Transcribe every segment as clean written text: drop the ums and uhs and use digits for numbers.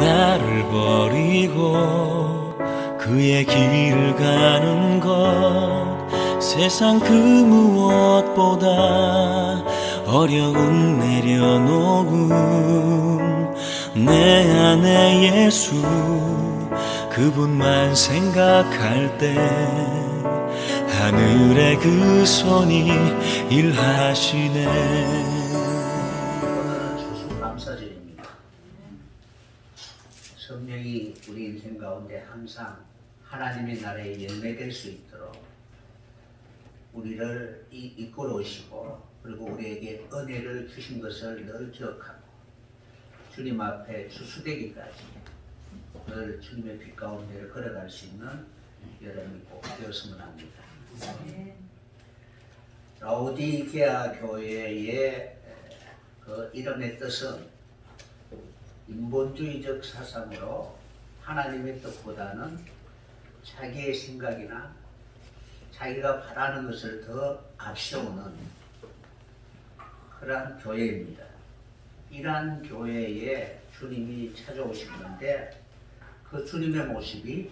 나를 버리고 그의 길을 가는 것 세상 그 무엇보다 어려움 내려놓은 내 안에 예수 그분만 생각할 때 하늘의 그 손이 일하시네. 오늘은 추수감사절입니다. 성령이 우리 인생 가운데 항상 하나님의 나라에 열매될 수 있도록 우리를 이끌어 오시고 그리고 우리에게 은혜를 주신 것을 늘 기억하고 주님 앞에 추수되기까지 늘 주님의 빛 가운데를 걸어갈 수 있는 여러분이 꼭 되었으면 합니다. 라오디게아 교회의 그 이름의 뜻은 인본주의적 사상으로 하나님의 뜻보다는 자기의 생각이나 자기가 바라는 것을 더 앞세우는 그러한 교회입니다. 이러한 교회에 주님이 찾아오시는데 그 주님의 모습이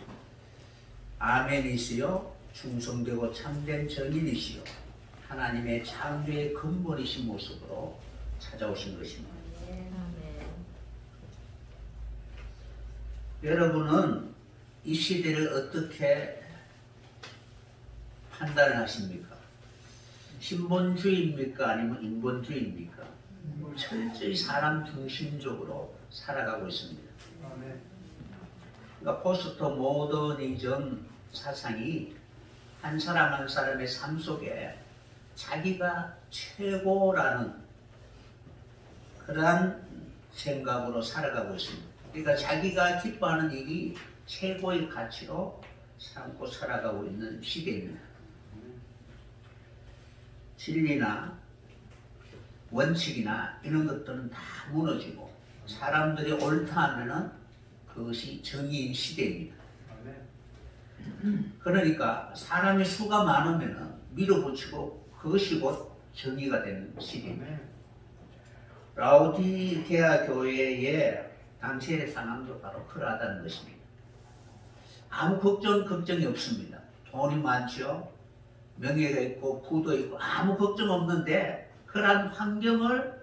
아멘이시요 충성되고 참된 정인이시요 하나님의 창조의 근본이신 모습으로 찾아오신 것입니다. 여러분은 이 시대를 어떻게 판단을 하십니까? 신본주의입니까? 아니면 인본주의입니까? 철저히 사람 중심적으로 살아가고 있습니다. 그러니까 포스트 모더니즘 사상이 한 사람 한 사람의 삶 속에 자기가 최고라는 그러한 생각으로 살아가고 있습니다. 그러니까 자기가 기뻐하는 일이 최고의 가치로 삼고 살아가고 있는 시대입니다. 진리나 원칙이나 이런 것들은 다 무너지고 사람들이 옳다 하면은 그것이 정의인 시대입니다. 그러니까 사람의 수가 많으면은 밀어붙이고 그것이 곧 정의가 되는 시대입니다. 라오디게아 교회의 당시의 상황도 바로 그러하다는 것입니다. 아무 걱정이 없습니다. 돈이 많죠. 명예가 있고 부도 있고 아무 걱정 없는데 그러한 환경을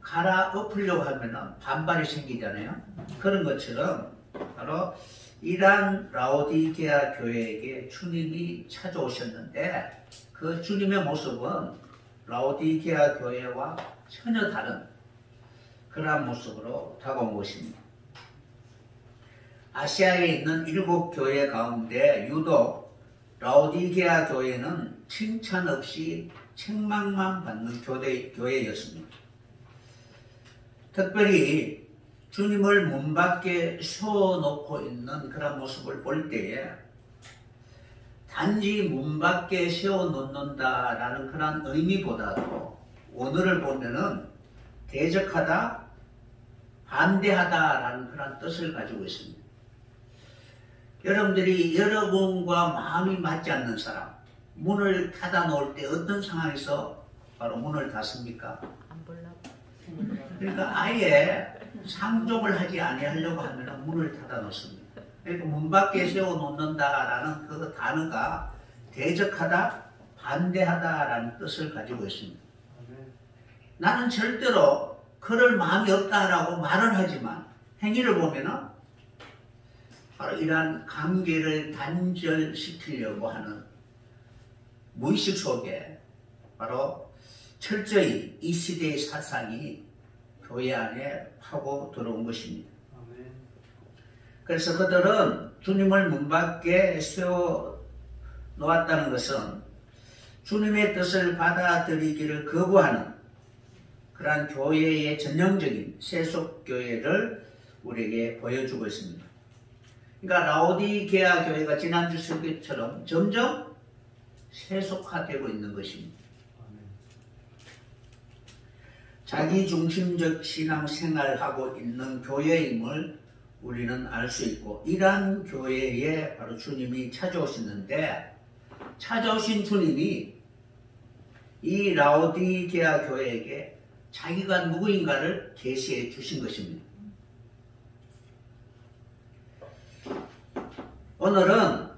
갈아엎으려고 하면 반발이 생기잖아요. 그런 것처럼 바로 이러한 라오디게아 교회에게 주님이 찾아오셨는데 그 주님의 모습은 라오디게아 교회와 전혀 다른 그러한 모습으로 다가온 것입니다. 아시아에 있는 7교회 가운데 유독 라오디게아 교회는 칭찬 없이 책망만 받는 교회였습니다. 특별히 주님을 문 밖에 세워놓고 있는 그런 모습을 볼 때에 단지 문 밖에 세워놓는다라는 그런 의미보다도 오늘을 보면은 대적하다, 반대하다라는 그런 뜻을 가지고 있습니다. 여러분들이 여러분과 마음이 맞지 않는 사람, 문을 닫아 놓을 때 어떤 상황에서 바로 문을 닫습니까? 안 보려고. 그러니까 아예 상종을 하지 아니하려고 하면 문을 닫아 놓습니다. 그러니까 문 밖에 세워놓는다라는 그 단어가 대적하다, 반대하다라는 뜻을 가지고 있습니다. 나는 절대로 그럴 마음이 없다라고 말은 하지만 행위를 보면은 바로 이러한 관계를 단절시키려고 하는 무의식 속에 바로 철저히 이 시대의 사상이 교회 안에 파고 들어온 것입니다. 그래서 그들은 주님을 문 밖에 세워 놓았다는 것은 주님의 뜻을 받아들이기를 거부하는 그러한 교회의 전형적인 세속교회를 우리에게 보여주고 있습니다. 그러니까 라오디게아 교회가 지난주 설교처럼 점점 세속화되고 있는 것입니다. 자기중심적 신앙생활을 하고 있는 교회임을 우리는 알 수 있고 이러한 교회에 바로 주님이 찾아오시는데 찾아오신 주님이 이 라오디게아 교회에게 자기가 누구인가를 계시해 주신 것입니다. 오늘은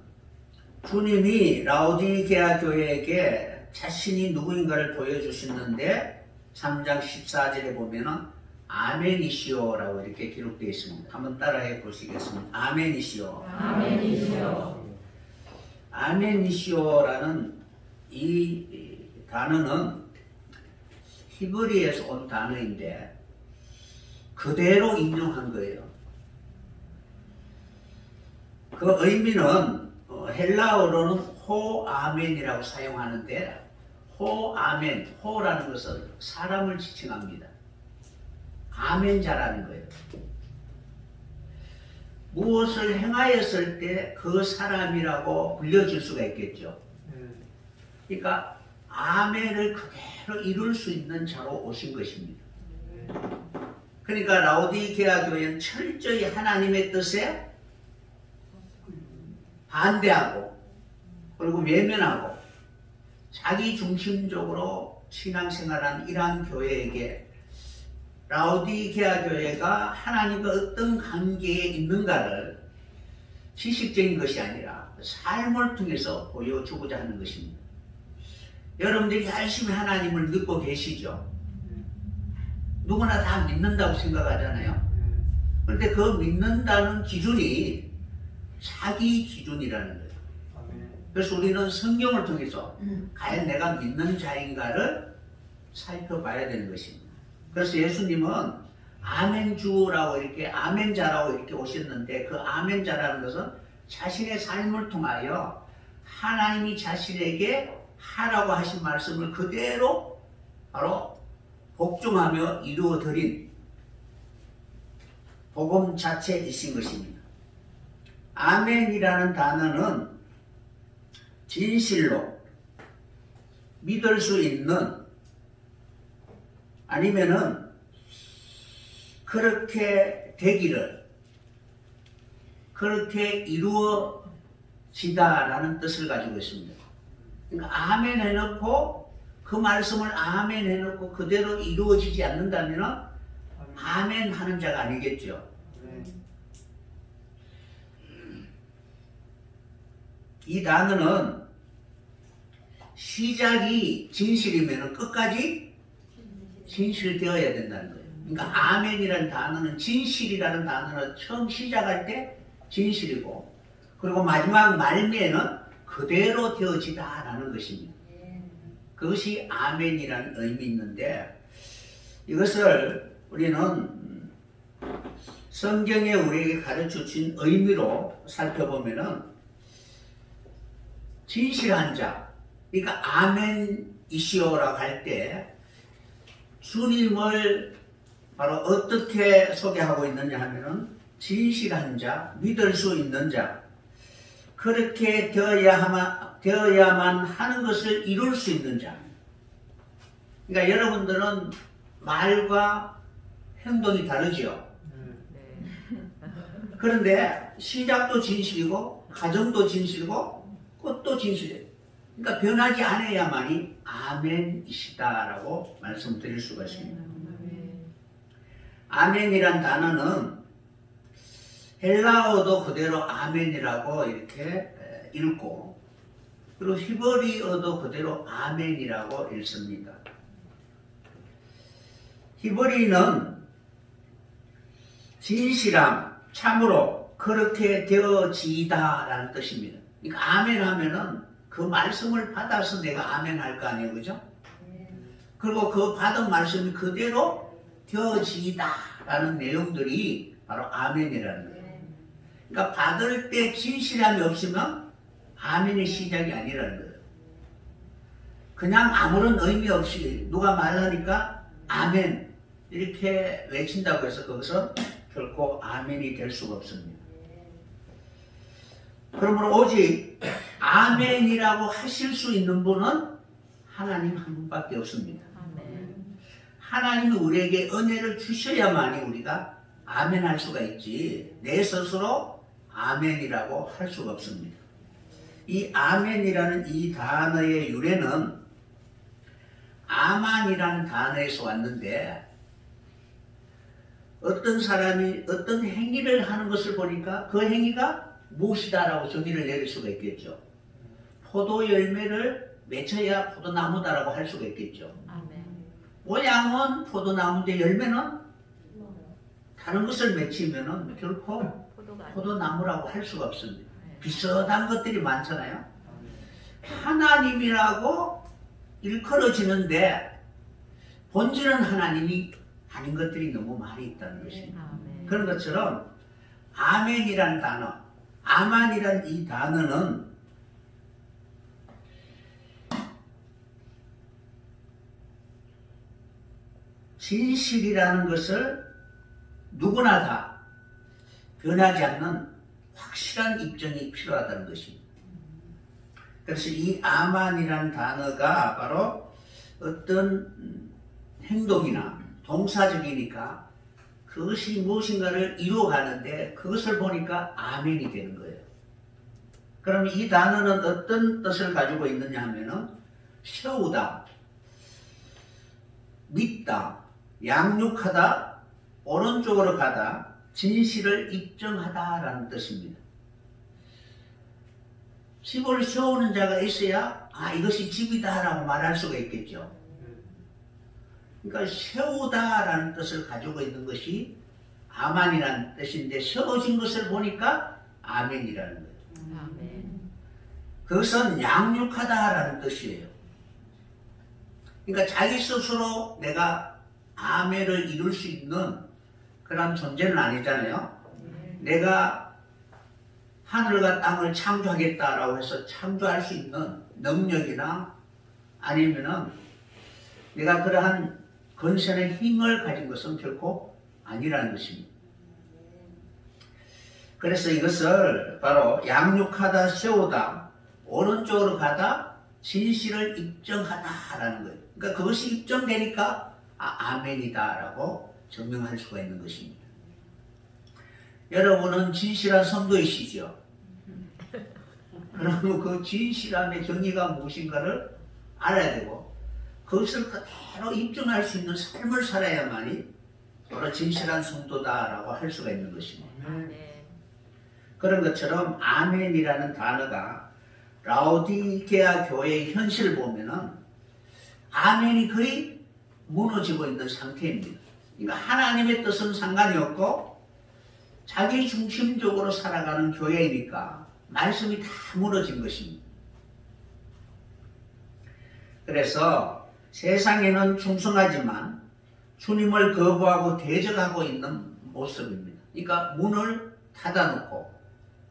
주님이 라오디게아 교회에게 자신이 누구인가를 보여주시는데 3장 14절에 보면은 아멘이시오라고 이렇게 기록되어 있습니다. 한번 따라해 보시겠습니다. 아멘이시오. 아멘이시오. 아멘이시오라는 이 단어는 히브리에서 온 단어인데 그대로 인용한 거예요. 그 의미는 헬라어로는 호아멘이라고 사용하는데 호아멘, 호라는 것은 사람을 지칭합니다. 아멘자라는 거예요. 무엇을 행하였을 때 그 사람이라고 불려줄 수가 있겠죠. 그러니까 아멘을 그대로 이룰 수 있는 자로 오신 것입니다. 그러니까 라오디게아 교회는 철저히 하나님의 뜻에 반대하고 그리고 외면하고 자기 중심적으로 신앙생활한 이러한 교회에게 라오디게아 교회가 하나님과 어떤 관계에 있는가를 지식적인 것이 아니라 삶을 통해서 보여주고자 하는 것입니다. 여러분들이 열심히 하나님을 믿고 계시죠? 누구나 다 믿는다고 생각하잖아요. 그런데 그 믿는다는 기준이 자기 기준이라는 거예요. 그래서 우리는 성경을 통해서 과연 내가 믿는 자인가를 살펴봐야 되는 것입니다. 그래서 예수님은 아멘주라고 이렇게 아멘자라고 이렇게 오셨는데 그 아멘자라는 것은 자신의 삶을 통하여 하나님이 자신에게 하라고 하신 말씀을 그대로 바로 복종하며 이루어드린 복음 자체이신 것입니다. 아멘이라는 단어는 진실로 믿을 수 있는 아니면은 그렇게 되기를 그렇게 이루어지다라는 뜻을 가지고 있습니다. 그러니까 아멘 해놓고 그 말씀을 아멘 해놓고 그대로 이루어지지 않는다면 아멘 하는 자가 아니겠죠. 이 단어는 시작이 진실이면 끝까지 진실되어야 된다는 거예요. 그러니까 아멘이라는 단어는 진실이라는 단어는 처음 시작할 때 진실이고 그리고 마지막 말미에는 그대로 되어지다라는 것입니다. 그것이 아멘이라는 의미 있는데 이것을 우리는 성경에 우리에게 가르쳐 준 의미로 살펴보면은 진실한 자, 그러니까 아멘이시오라고 할 때 주님을 바로 어떻게 소개하고 있느냐 하면은 진실한 자, 믿을 수 있는 자, 그렇게 되어야만 하는 것을 이룰 수 있는 자. 그러니까 여러분들은 말과 행동이 다르죠. 그런데 시작도 진실이고 가정도 진실이고 끝도 진실이에요. 그러니까 변하지 않아야만이 아멘이시다라고 말씀드릴 수가 있습니다. 아멘이란 단어는 헬라어도 그대로 아멘이라고 이렇게 읽고 그리고 히브리어도 그대로 아멘이라고 읽습니다. 히브리는 진실함, 참으로 그렇게 되어지다라는 뜻입니다. 그러니까 아멘 하면은 그 말씀을 받아서 내가 아멘 할 거 아니에요, 그죠? 그리고 그 받은 말씀이 그대로 되어지다라는 내용들이 바로 아멘이라는 거예요. 그러니까 받을 때 진실함이 없으면 아멘의 시작이 아니라는 거예요. 그냥 아무런 의미 없이 누가 말하니까 아멘 이렇게 외친다고 해서 그것은 결코 아멘이 될 수가 없습니다. 그러므로 오직 아멘이라고 하실 수 있는 분은 하나님 한 분밖에 없습니다. 하나님이 우리에게 은혜를 주셔야만이 우리가 아멘 할 수가 있지 내 스스로 아멘이라고 할 수가 없습니다. 이 아멘이라는 이 단어의 유래는 아만이라는 단어에서 왔는데 어떤 사람이 어떤 행위를 하는 것을 보니까 그 행위가 무엇이다라고 정의를 내릴 수가 있겠죠. 포도 열매를 맺혀야 포도나무다라고 할 수가 있겠죠. 모양은 포도나무인데 열매는 다른 것을 맺히면은 결코 포도나무라고 할 수가 없습니다. 비슷한 것들이 많잖아요. 하나님이라고 일컬어지는데 본질은 하나님이 아닌 것들이 너무 많이 있다는 것입니다. 그런 것처럼 아멘이란 단어, 아만이란 이 단어는 진실이라는 것을 누구나 다 변하지 않는 확실한 입증이 필요하다는 것입니다. 그래서 이 아만이라는 단어가 바로 어떤 행동이나 동사적이니까 그것이 무엇인가를 이루어가는데 그것을 보니까 아멘이 되는 거예요. 그럼 이 단어는 어떤 뜻을 가지고 있느냐 하면은 세우다, 믿다, 양육하다, 오른쪽으로 가다, 진실을 입증하다라는 뜻입니다. 집을 세우는 자가 있어야 이것이 집이다라고 말할 수가 있겠죠. 그러니까 세우다라는 뜻을 가지고 있는 것이 아만이라는 뜻인데 세워진 것을 보니까 아멘이라는 거예요. 아멘. 그것은 양육하다라는 뜻이에요. 그러니까 자기 스스로 내가 아멘을 이룰 수 있는 그런 존재는 아니잖아요. 내가 하늘과 땅을 창조하겠다라고 해서 창조할 수 있는 능력이나 아니면은 내가 그러한 건설의 힘을 가진 것은 결코 아니라는 것입니다. 그래서 이것을 바로 양육하다, 세우다, 오른쪽으로 가다, 진실을 입증하다라는 거예요. 그러니까 그것이 입증되니까 아멘이다라고 증명할 수가 있는 것입니다. 여러분은 진실한 성도이시죠? 그러면 그 진실함의 정의가 무엇인가를 알아야 되고 그것을 그대로 입증할 수 있는 삶을 살아야만이 바로 진실한 성도다라고 할 수가 있는 것입니다. 그런 것처럼 아멘이라는 단어가 라오디게아 교회의 현실을 보면은 아멘이 거의 무너지고 있는 상태입니다. 그러니까 하나님의 뜻은 상관이 없고 자기 중심적으로 살아가는 교회이니까 말씀이 다 무너진 것입니다. 그래서 세상에는 충성하지만 주님을 거부하고 대적하고 있는 모습입니다. 그러니까 문을 닫아놓고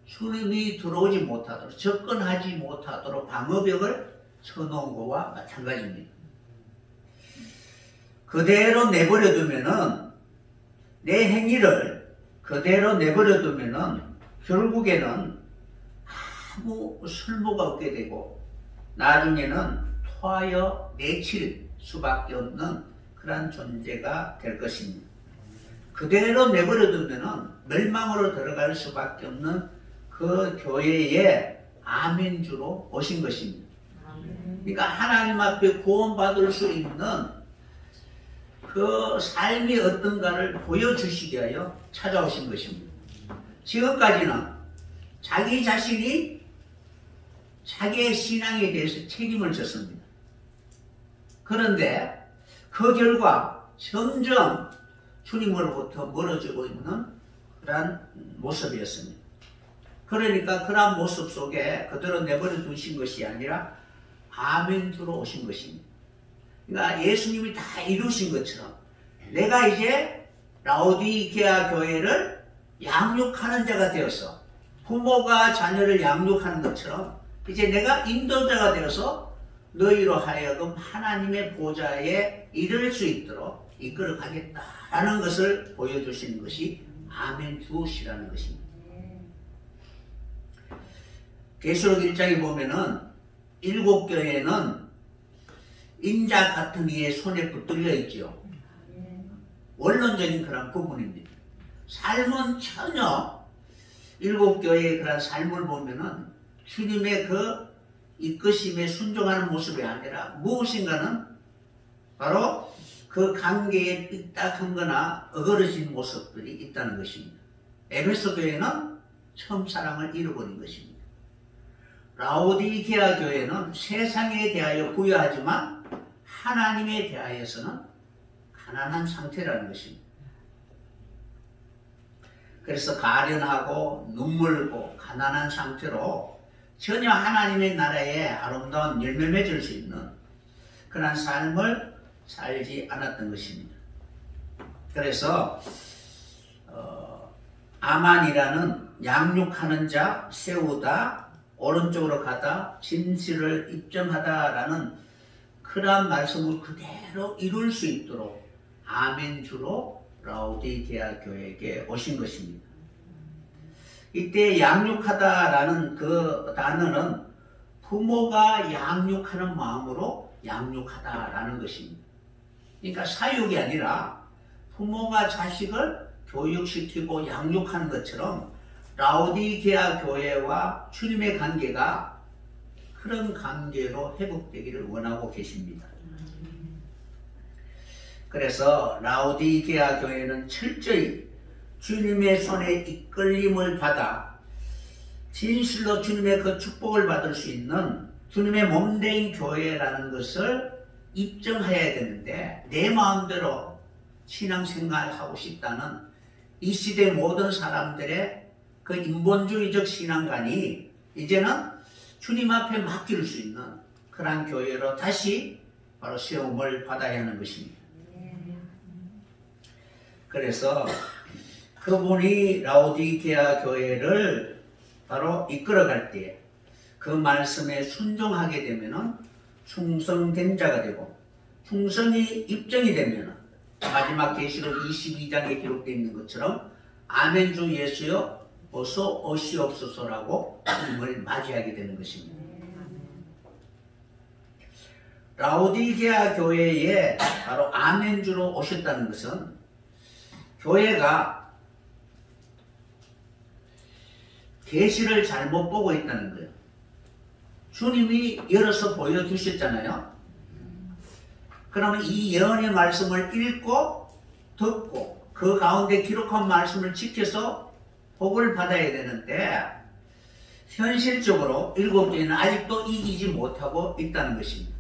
주님이 들어오지 못하도록 접근하지 못하도록 방어벽을 쳐놓은 것과 마찬가지입니다. 그대로 내버려두면은 내 행위를 그대로 내버려두면은 결국에는 아무 쓸모가 없게 되고 나중에는 토하여 내칠 수밖에 없는 그런 존재가 될 것입니다. 그대로 내버려두면은 멸망으로 들어갈 수밖에 없는 그 교회에 아멘주로 오신 것입니다. 그러니까 하나님 앞에 구원받을 수 있는 그 삶이 어떤가를 보여주시기 위하여 찾아오신 것입니다. 지금까지는 자기 자신이 자기의 신앙에 대해서 책임을 졌습니다. 그런데 그 결과 점점 주님으로부터 멀어지고 있는 그러한 모습이었습니다. 그러니까 그러한 모습 속에 그대로 내버려 두신 것이 아니라 아멘주로 오신 것입니다. 그러니까 예수님이 다 이루신 것처럼 내가 이제 라오디게아 교회를 양육하는 자가 되어서 부모가 자녀를 양육하는 것처럼 이제 내가 인도자가 되어서 너희로 하여금 하나님의 보좌에 이를 수 있도록 이끌어 가겠다라는 것을 보여주시는 것이 아멘 주시라는 것입니다. 계시록 1장에 보면은 7교회는 인자 같은 이의 손에 붙들려 있죠. 원론적인 그런 부분입니다. 삶은 전혀 7교회의 그런 삶을 보면은 주님의 그 이끄심에 순종하는 모습이 아니라 무엇인가는 바로 그 관계에 삐딱한 거나 어그러진 모습들이 있다는 것입니다. 에베소 교회는 처음 사랑을 잃어버린 것입니다. 라오디게아 교회는 세상에 대하여 부유하지만 하나님에 대하여서는 가난한 상태라는 것입니다. 그래서 가련하고 눈물고 가난한 상태로 전혀 하나님의 나라에 아름다운 열매 맺을 수 있는 그런 삶을 살지 않았던 것입니다. 그래서 아만이라는 양육하는 자 세우다 오른쪽으로 가다 진실을 입증하다라는 그러한 말씀을 그대로 이룰 수 있도록 아멘주로 라오디게아 교회에게 오신 것입니다. 이때 양육하다라는 그 단어는 부모가 양육하는 마음으로 양육하다라는 것입니다. 그러니까 사육이 아니라 부모가 자식을 교육시키고 양육하는 것처럼 라오디게아 교회와 주님의 관계가 그런 관계로 회복되기를 원하고 계십니다. 그래서 라오디게아 교회는 철저히 주님의 손에 이끌림을 받아 진실로 주님의 그 축복을 받을 수 있는 주님의 몸된 교회라는 것을 입증해야 되는데, 내 마음대로 신앙생활을 하고 싶다는 이 시대 모든 사람들의 그 인본주의적 신앙관이 이제는 주님 앞에 맡길 수 있는 그러한 교회로 다시 바로 세움을 받아야 하는 것입니다. 그래서 그분이 라오디게아 교회를 바로 이끌어갈 때 그 말씀에 순종하게 되면은 충성된 자가 되고, 충성이 입증이 되면은 마지막 계시록 22장에 기록되어 있는 것처럼 아멘 주 예수여 어서 오시옵소서라고 주님을 맞이하게 되는 것입니다. 라오디게아 교회에 바로 아멘 주로 오셨다는 것은 교회가 계시를 잘못 보고 있다는 거예요. 주님이 열어서 보여주셨잖아요. 그러면 이 예언의 말씀을 읽고 듣고 그 가운데 기록한 말씀을 지켜서 복을 받아야 되는데, 현실적으로 일곱 교회는 아직도 이기지 못하고 있다는 것입니다.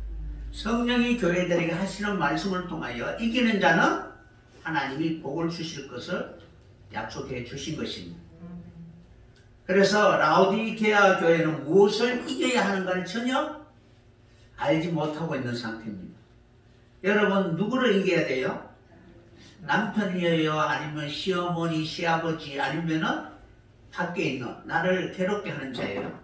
성령이 교회들에게 하시는 말씀을 통하여 이기는 자는 하나님이 복을 주실 것을 약속해 주신 것입니다. 그래서 라오디게아 교회는 무엇을 이겨야 하는가를 전혀 알지 못하고 있는 상태입니다. 여러분, 누구를 이겨야 돼요? 남편이에요? 아니면 시어머니, 시아버지, 아니면은 밖에 있는 나를 괴롭게 하는 자예요?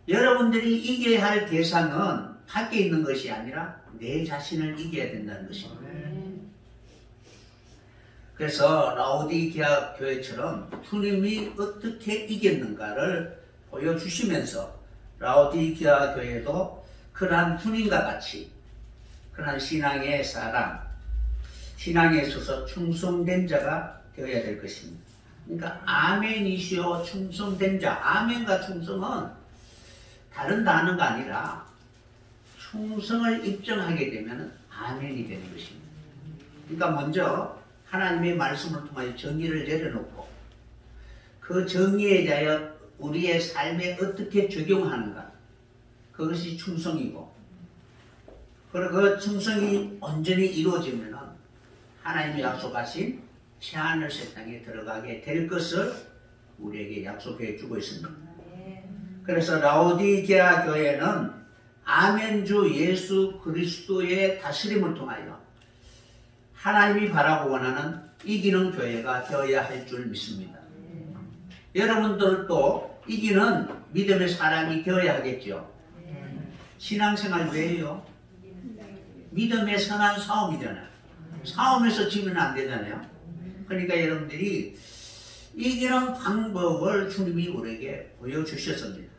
여러분들이 이겨야 할 대상은 밖에 있는 것이 아니라 내 자신을 이겨야 된다는 것입니다. 그래서 라오디게아 교회처럼 주님이 어떻게 이겼는가를 보여주시면서 라오디게아 교회도 그러한 주님과 같이 그러한 신앙의 사람, 신앙에 있어서 충성된 자가 되어야 될 것입니다. 그러니까 아멘이시오 충성된 자, 아멘과 충성은 다른 단어가 아니라 충성을 입증하게 되면 아멘이 되는 것입니다. 그러니까 먼저 하나님의 말씀을 통하여 정의를 내려놓고 그 정의에 대하여 우리의 삶에 어떻게 적용하는가, 그것이 충성이고, 그리고 그 충성이 온전히 이루어지면 하나님이 약속하신 피하늘새 땅에 들어가게 될 것을 우리에게 약속해 주고 있습니다. 그래서 라오디게아 교회는 아멘주 예수 그리스도의 다스림을 통하여 하나님이 바라고 원하는 이기는 교회가 되어야 할 줄 믿습니다. 여러분들도 이기는 믿음의 사람이 되어야 하겠죠. 신앙생활 왜요? 믿음의 선한 싸움이잖아요. 싸움에서 지면 안 되잖아요. 그러니까 여러분들이 이기는 방법을 주님이 우리에게 보여주셨습니다.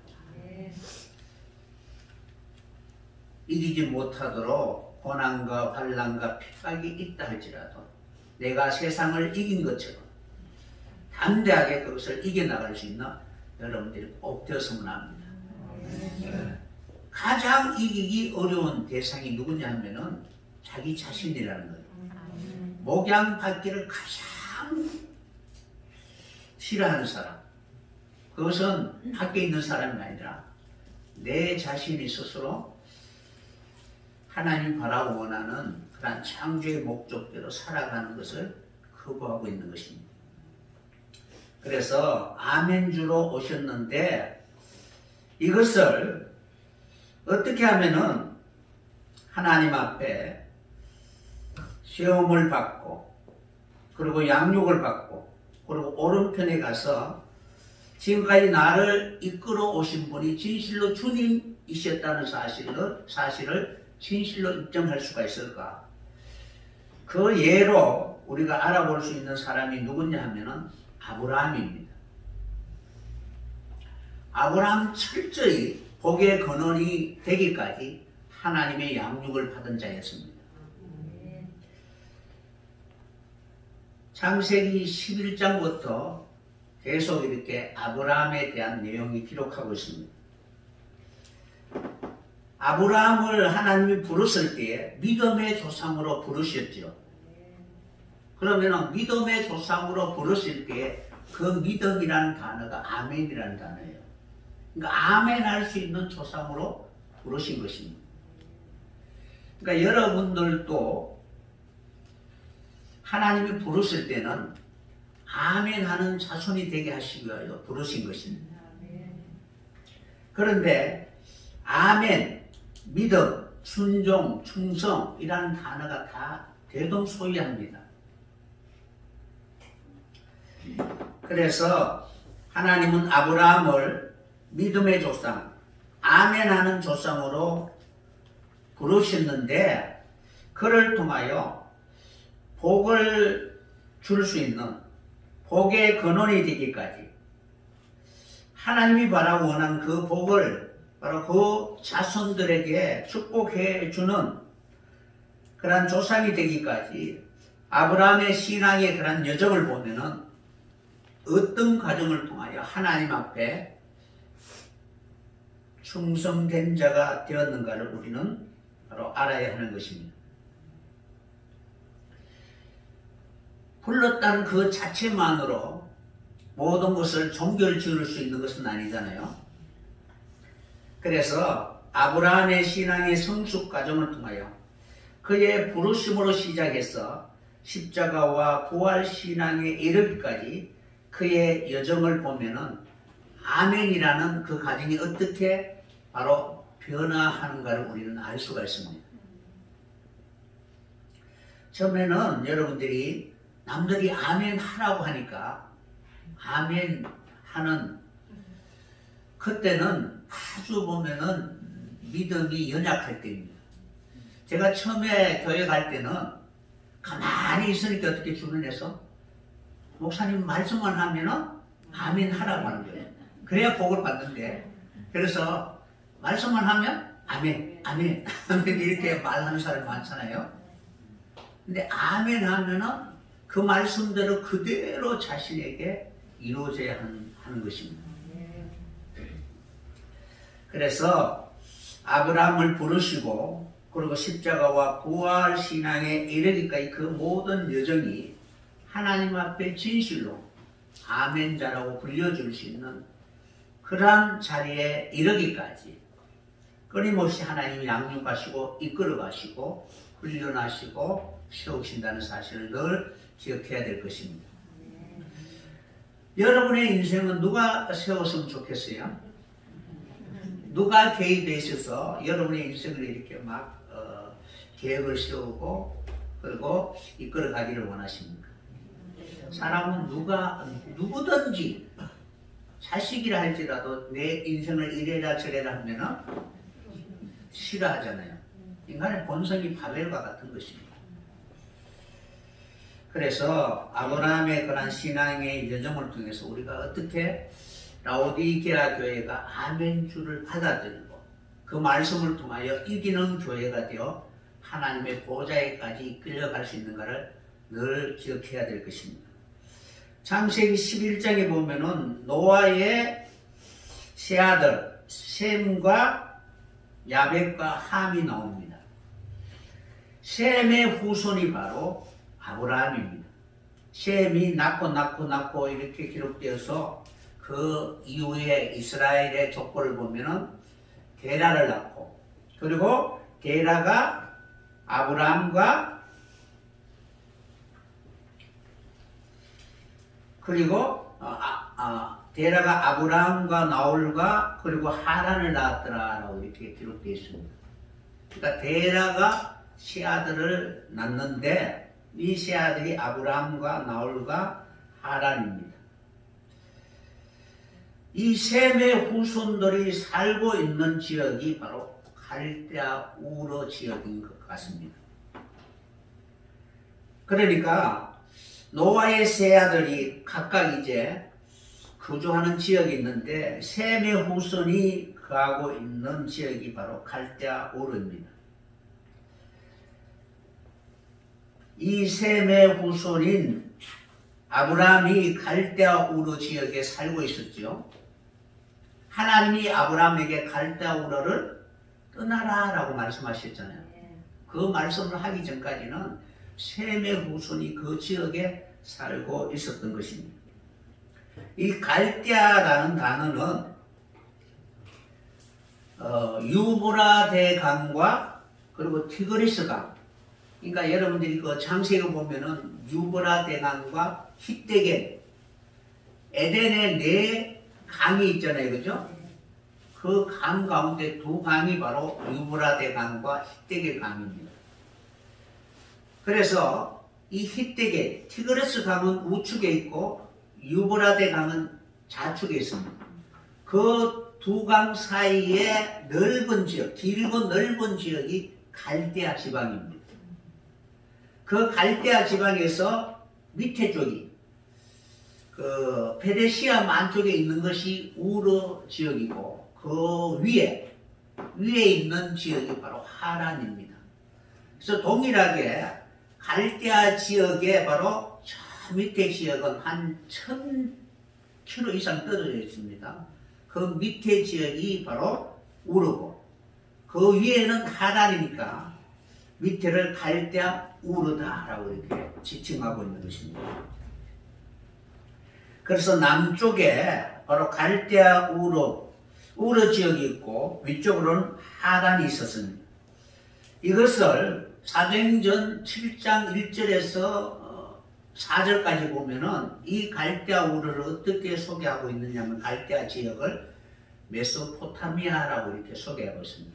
이기지 못하도록 고난과 환난과 핍박이 있다 할지라도 내가 세상을 이긴 것처럼 담대하게 그것을 이겨나갈 수 있는 여러분들이 꼭 되었으면 합니다. 가장 이기기 어려운 대상이 누구냐 하면은 자기 자신이라는 거예요. 목양받기를 가장 싫어하는 사람, 그것은 밖에 있는 사람이 아니라 내 자신이 스스로 하나님 바라고 원하는 그런 창조의 목적대로 살아가는 것을 거부하고 있는 것입니다. 그래서 아멘주로 오셨는데 이것을 어떻게 하면은 하나님 앞에 시험을 받고 그리고 양육을 받고 그리고 오른편에 가서 지금까지 나를 이끌어 오신 분이 진실로 주님이셨다는 사실을 진실로 입증할 수가 있을까? 그 예로 우리가 알아볼 수 있는 사람이 누구냐 하면은 아브라함입니다. 아브라함 철저히 복의 근원이 되기까지 하나님의 양육을 받은 자였습니다. 창세기 11장부터 계속 이렇게 아브라함에 대한 내용이 기록하고 있습니다. 아브라함을 하나님이 부르실 때에 믿음의 조상으로 부르셨죠. 그러면 믿음의 조상으로 부르실 때에 그 믿음이라는 단어가 아멘이라는 단어예요. 그러니까 아멘 할 수 있는 조상으로 부르신 것입니다. 그러니까 여러분들도 하나님이 부르실 때는 아멘 하는 자손이 되게 하시기 위하여 부르신 것입니다. 그런데 아멘, 믿음, 순종, 충성이라는 단어가 다 대동소이합니다. 그래서 하나님은 아브라함을 믿음의 조상, 아멘 하는 조상으로 부르셨는데 그를 통하여 복을 줄 수 있는 복의 근원이 되기까지 하나님이 바라고 원하는 그 복을 바로 그 자손들에게 축복해 주는 그러한 조상이 되기까지 아브라함의 신앙의 그런 여정을 보면은 어떤 과정을 통하여 하나님 앞에 충성된 자가 되었는가를 우리는 바로 알아야 하는 것입니다. 불렀다는 그 자체만으로 모든 것을 종교를 지을 수 있는 것은 아니잖아요. 그래서 아브라함의 신앙의 성숙 과정을 통하여 그의 부르심으로 시작해서 십자가와 부활 신앙에 이르기까지 그의 여정을 보면은 아멘이라는 그 과정이 어떻게 바로 변화하는가를 우리는 알 수가 있습니다. 처음에는 여러분들이 남들이 아멘 하라고 하니까 아멘 하는 그때는 아주 보면은 믿음이 연약할 때입니다. 제가 처음에 교회 갈 때는 가만히 있으니까 어떻게 주변에서 목사님 말씀만 하면은 아멘 하라고 하는 거예요. 그래야 복을 받는데 그래서 말씀만 하면 아멘, 아멘, 아멘 이렇게 말하는 사람이 많잖아요. 근데 아멘 하면은 그 말씀대로 그대로 자신에게 이루어져야 하는 것입니다. 그래서 아브라함을 부르시고 그리고 십자가와 부활 신앙에 이르기까지 그 모든 여정이 하나님 앞에 진실로 아멘자라고 불려줄 수 있는 그러한 자리에 이르기까지 끊임없이 하나님이 양육하시고 이끌어가시고 훈련하시고 세우신다는 사실을 늘 기억해야 될 것입니다. 여러분의 인생은 누가 세웠으면 좋겠어요? 누가 개입해 있어서 여러분의 인생을 이렇게 막 계획을 세우고 그리고 이끌어 가기를 원하십니까? 사람은 누구든지 자식이라 할지라도 내 인생을 이래라 저래라 하면은 싫어하잖아요. 인간의 본성이 바벨과 같은 것입니다. 그래서 아브라함의 그런 신앙의 여정을 통해서 우리가 어떻게 라오디게아 교회가 아멘주를 받아들이고 그 말씀을 통하여 이기는 교회가 되어 하나님의 보좌에까지 이끌려갈 수 있는가를 늘 기억해야 될 것입니다. 창세기 11장에 보면은 노아의 세 아들 셈과 야벳과 함이 나옵니다. 셈의 후손이 바로 아브라함입니다. 셈이 낳고 이렇게 기록되어서 그 이후에 이스라엘의 족보를 보면은 데라를 낳고, 그리고 데라가 아브라함과, 그리고 데라가 아브라함과 나홀과 그리고 하란을 낳았더라라고 이렇게 되어 있습니다. 그러니까 데라가 세 아들을 낳는데 이 세 아들이 아브라함과 나홀과 하란입니다. 이 셈의 후손들이 살고 있는 지역이 바로 갈대아 우르 지역인 것 같습니다. 그러니까 노아의 세 아들이 각각 이제 거주하는 지역이 있는데 셈의 후손이 거하고 있는 지역이 바로 갈대아 우르입니다. 이 셈의 후손인 아브라함이 갈대아 우르 지역에 살고 있었죠. 하나님이 아브라함에게 갈대아 우르를 떠나라 라고 말씀하셨잖아요. 그 말씀을 하기 전까지는 셈의 후손이 그 지역에 살고 있었던 것입니다. 이 갈대아라는 단어는 유브라데 강과 그리고 티그리스 강, 그러니까 여러분들이 그 창세기 보면은 유브라데 강과 히데겔, 에덴의 네 강이 있잖아요, 그죠? 그 강 가운데 두 강이 바로 유브라데 강과 히데겔 강입니다. 그래서 이 히데겔, 티그리스 강은 우측에 있고 유브라데 강은 좌측에 있습니다. 그 두 강 사이에 넓은 지역, 길고 넓은 지역이 갈대아 지방입니다. 그 갈대아 지방에서 밑에 쪽이 그 페르시아 만쪽에 있는 것이 우르 지역이고 그 위에 있는 지역이 바로 하란입니다. 그래서 동일하게 갈대아 지역에 바로 저 밑에 지역은 한 1000km 이상 떨어져 있습니다. 그 밑에 지역이 바로 우르고 그 위에는 하란이니까 밑에를 갈대아 우르다라고 이렇게 지칭하고 있는 것입니다. 그래서 남쪽에 바로 갈대아 우르 지역이 있고 위쪽으로는 하란이 있었습니다. 이것을 사도행전 7장 1절에서 4절까지 보면은 이 갈대아 우르를 어떻게 소개하고 있느냐면 갈대아 지역을 메소포타미아라고 이렇게 소개하고 있습니다.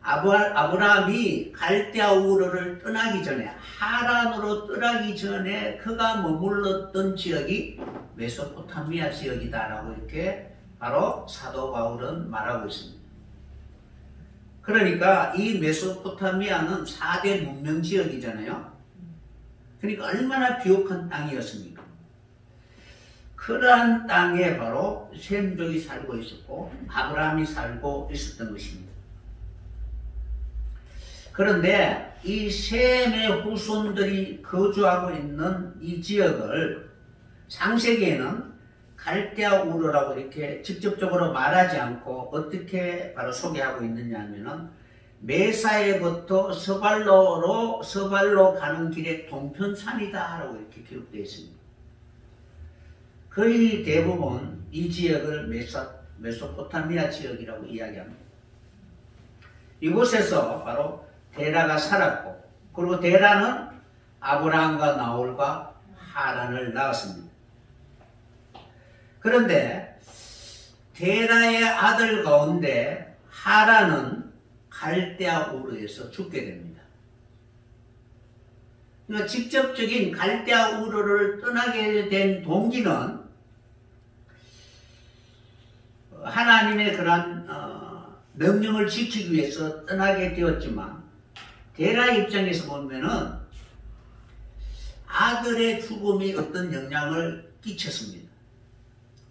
아브라함이 갈대아 우르를 떠나기 전에 하란으로 떠나기 전에 그가 머물렀던 지역이 메소포타미아 지역이다라고 이렇게 바로 사도 바울은 말하고 있습니다. 그러니까 이 메소포타미아는 4대 문명 지역이잖아요. 그러니까 얼마나 비옥한 땅이었습니까? 그러한 땅에 바로 셈족이 살고 있었고 아브라함이 살고 있었던 것입니다. 그런데 이 셈의 후손들이 거주하고 있는 이 지역을 창세기에는 갈대아 우르라고 이렇게 직접적으로 말하지 않고 어떻게 바로 소개하고 있느냐 하면은 메사에부터 서발로 가는 길의 동편산이다 라고 이렇게 기록되어 있습니다. 거의 대부분 이 지역을 메소포타미아 지역이라고 이야기합니다. 이곳에서 바로 데라가 살았고 그리고 데라는 아브라함과 나홀과 하란을 낳았습니다. 그런데 데라의 아들 가운데 하란은 갈대아 우르에서 죽게 됩니다. 그러니까 직접적인 갈대아 우르를 떠나게 된 동기는 하나님의 그런 명령을 지키기 위해서 떠나게 되었지만 데라 입장에서 보면은 아들의 죽음이 어떤 영향을 끼쳤습니다.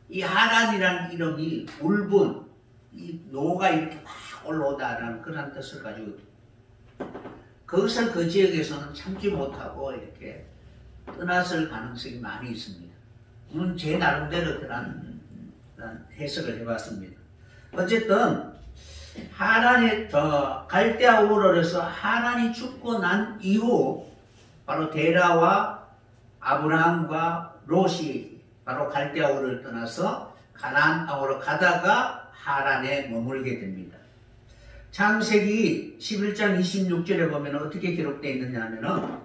이 하란이라는 이름이 울분, 이 노가 이렇게 막 올라오다라는 그런 뜻을 가지고 있습니다. 그것을 그 지역에서는 참지 못하고 이렇게 떠났을 가능성이 많이 있습니다. 물론 제 나름대로 그런 해석을 해봤습니다. 어쨌든 하란의 갈대아 우르에서 하란이 죽고 난 이후 바로 데라와 아브라함과 롯이 바로 갈대아 우르를 떠나서 가나안 땅으로 가다가 하란에 머물게 됩니다. 창세기 11장 26절에 보면 어떻게 기록되어 있느냐 하면은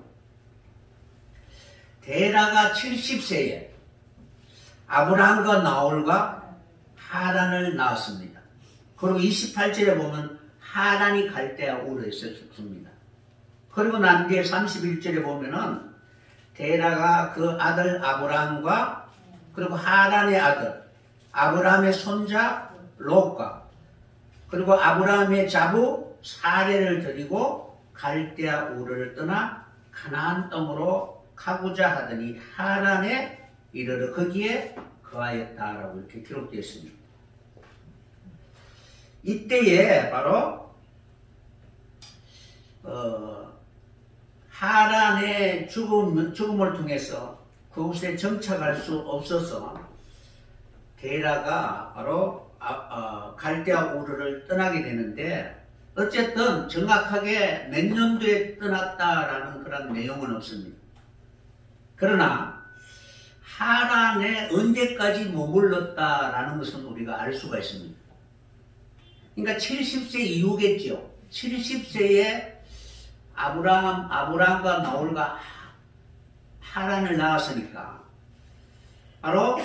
데라가 70세에 아브라함과 나홀과 하란을 낳았습니다. 그리고 28절에 보면 하란이 갈대아 우르에서 죽습니다. 그리고 난 뒤에 31절에 보면은 데라가 그 아들 아브라함과 그리고 하란의 아들 아브라함의 손자 롯과 그리고 아브라함의 자부 사레를 데리고 갈대아 우르를 떠나 가나안 땅으로 가고자 하더니 하란에 이르러 거기에 거하였다라고 이렇게 기록되어 있습니다. 이때에 바로 하란의 죽음을 통해서 그곳에 정착할 수 없어서 데라가 바로 갈대아 우르를 떠나게 되는데 어쨌든 정확하게 몇 년도에 떠났다라는 그런 내용은 없습니다. 그러나 하란에 언제까지 머물렀다라는 것은 우리가 알 수가 있습니다. 그러니까 70세 이후겠죠. 70세에 아브라함과 나홀과 하란을 낳았으니까 바로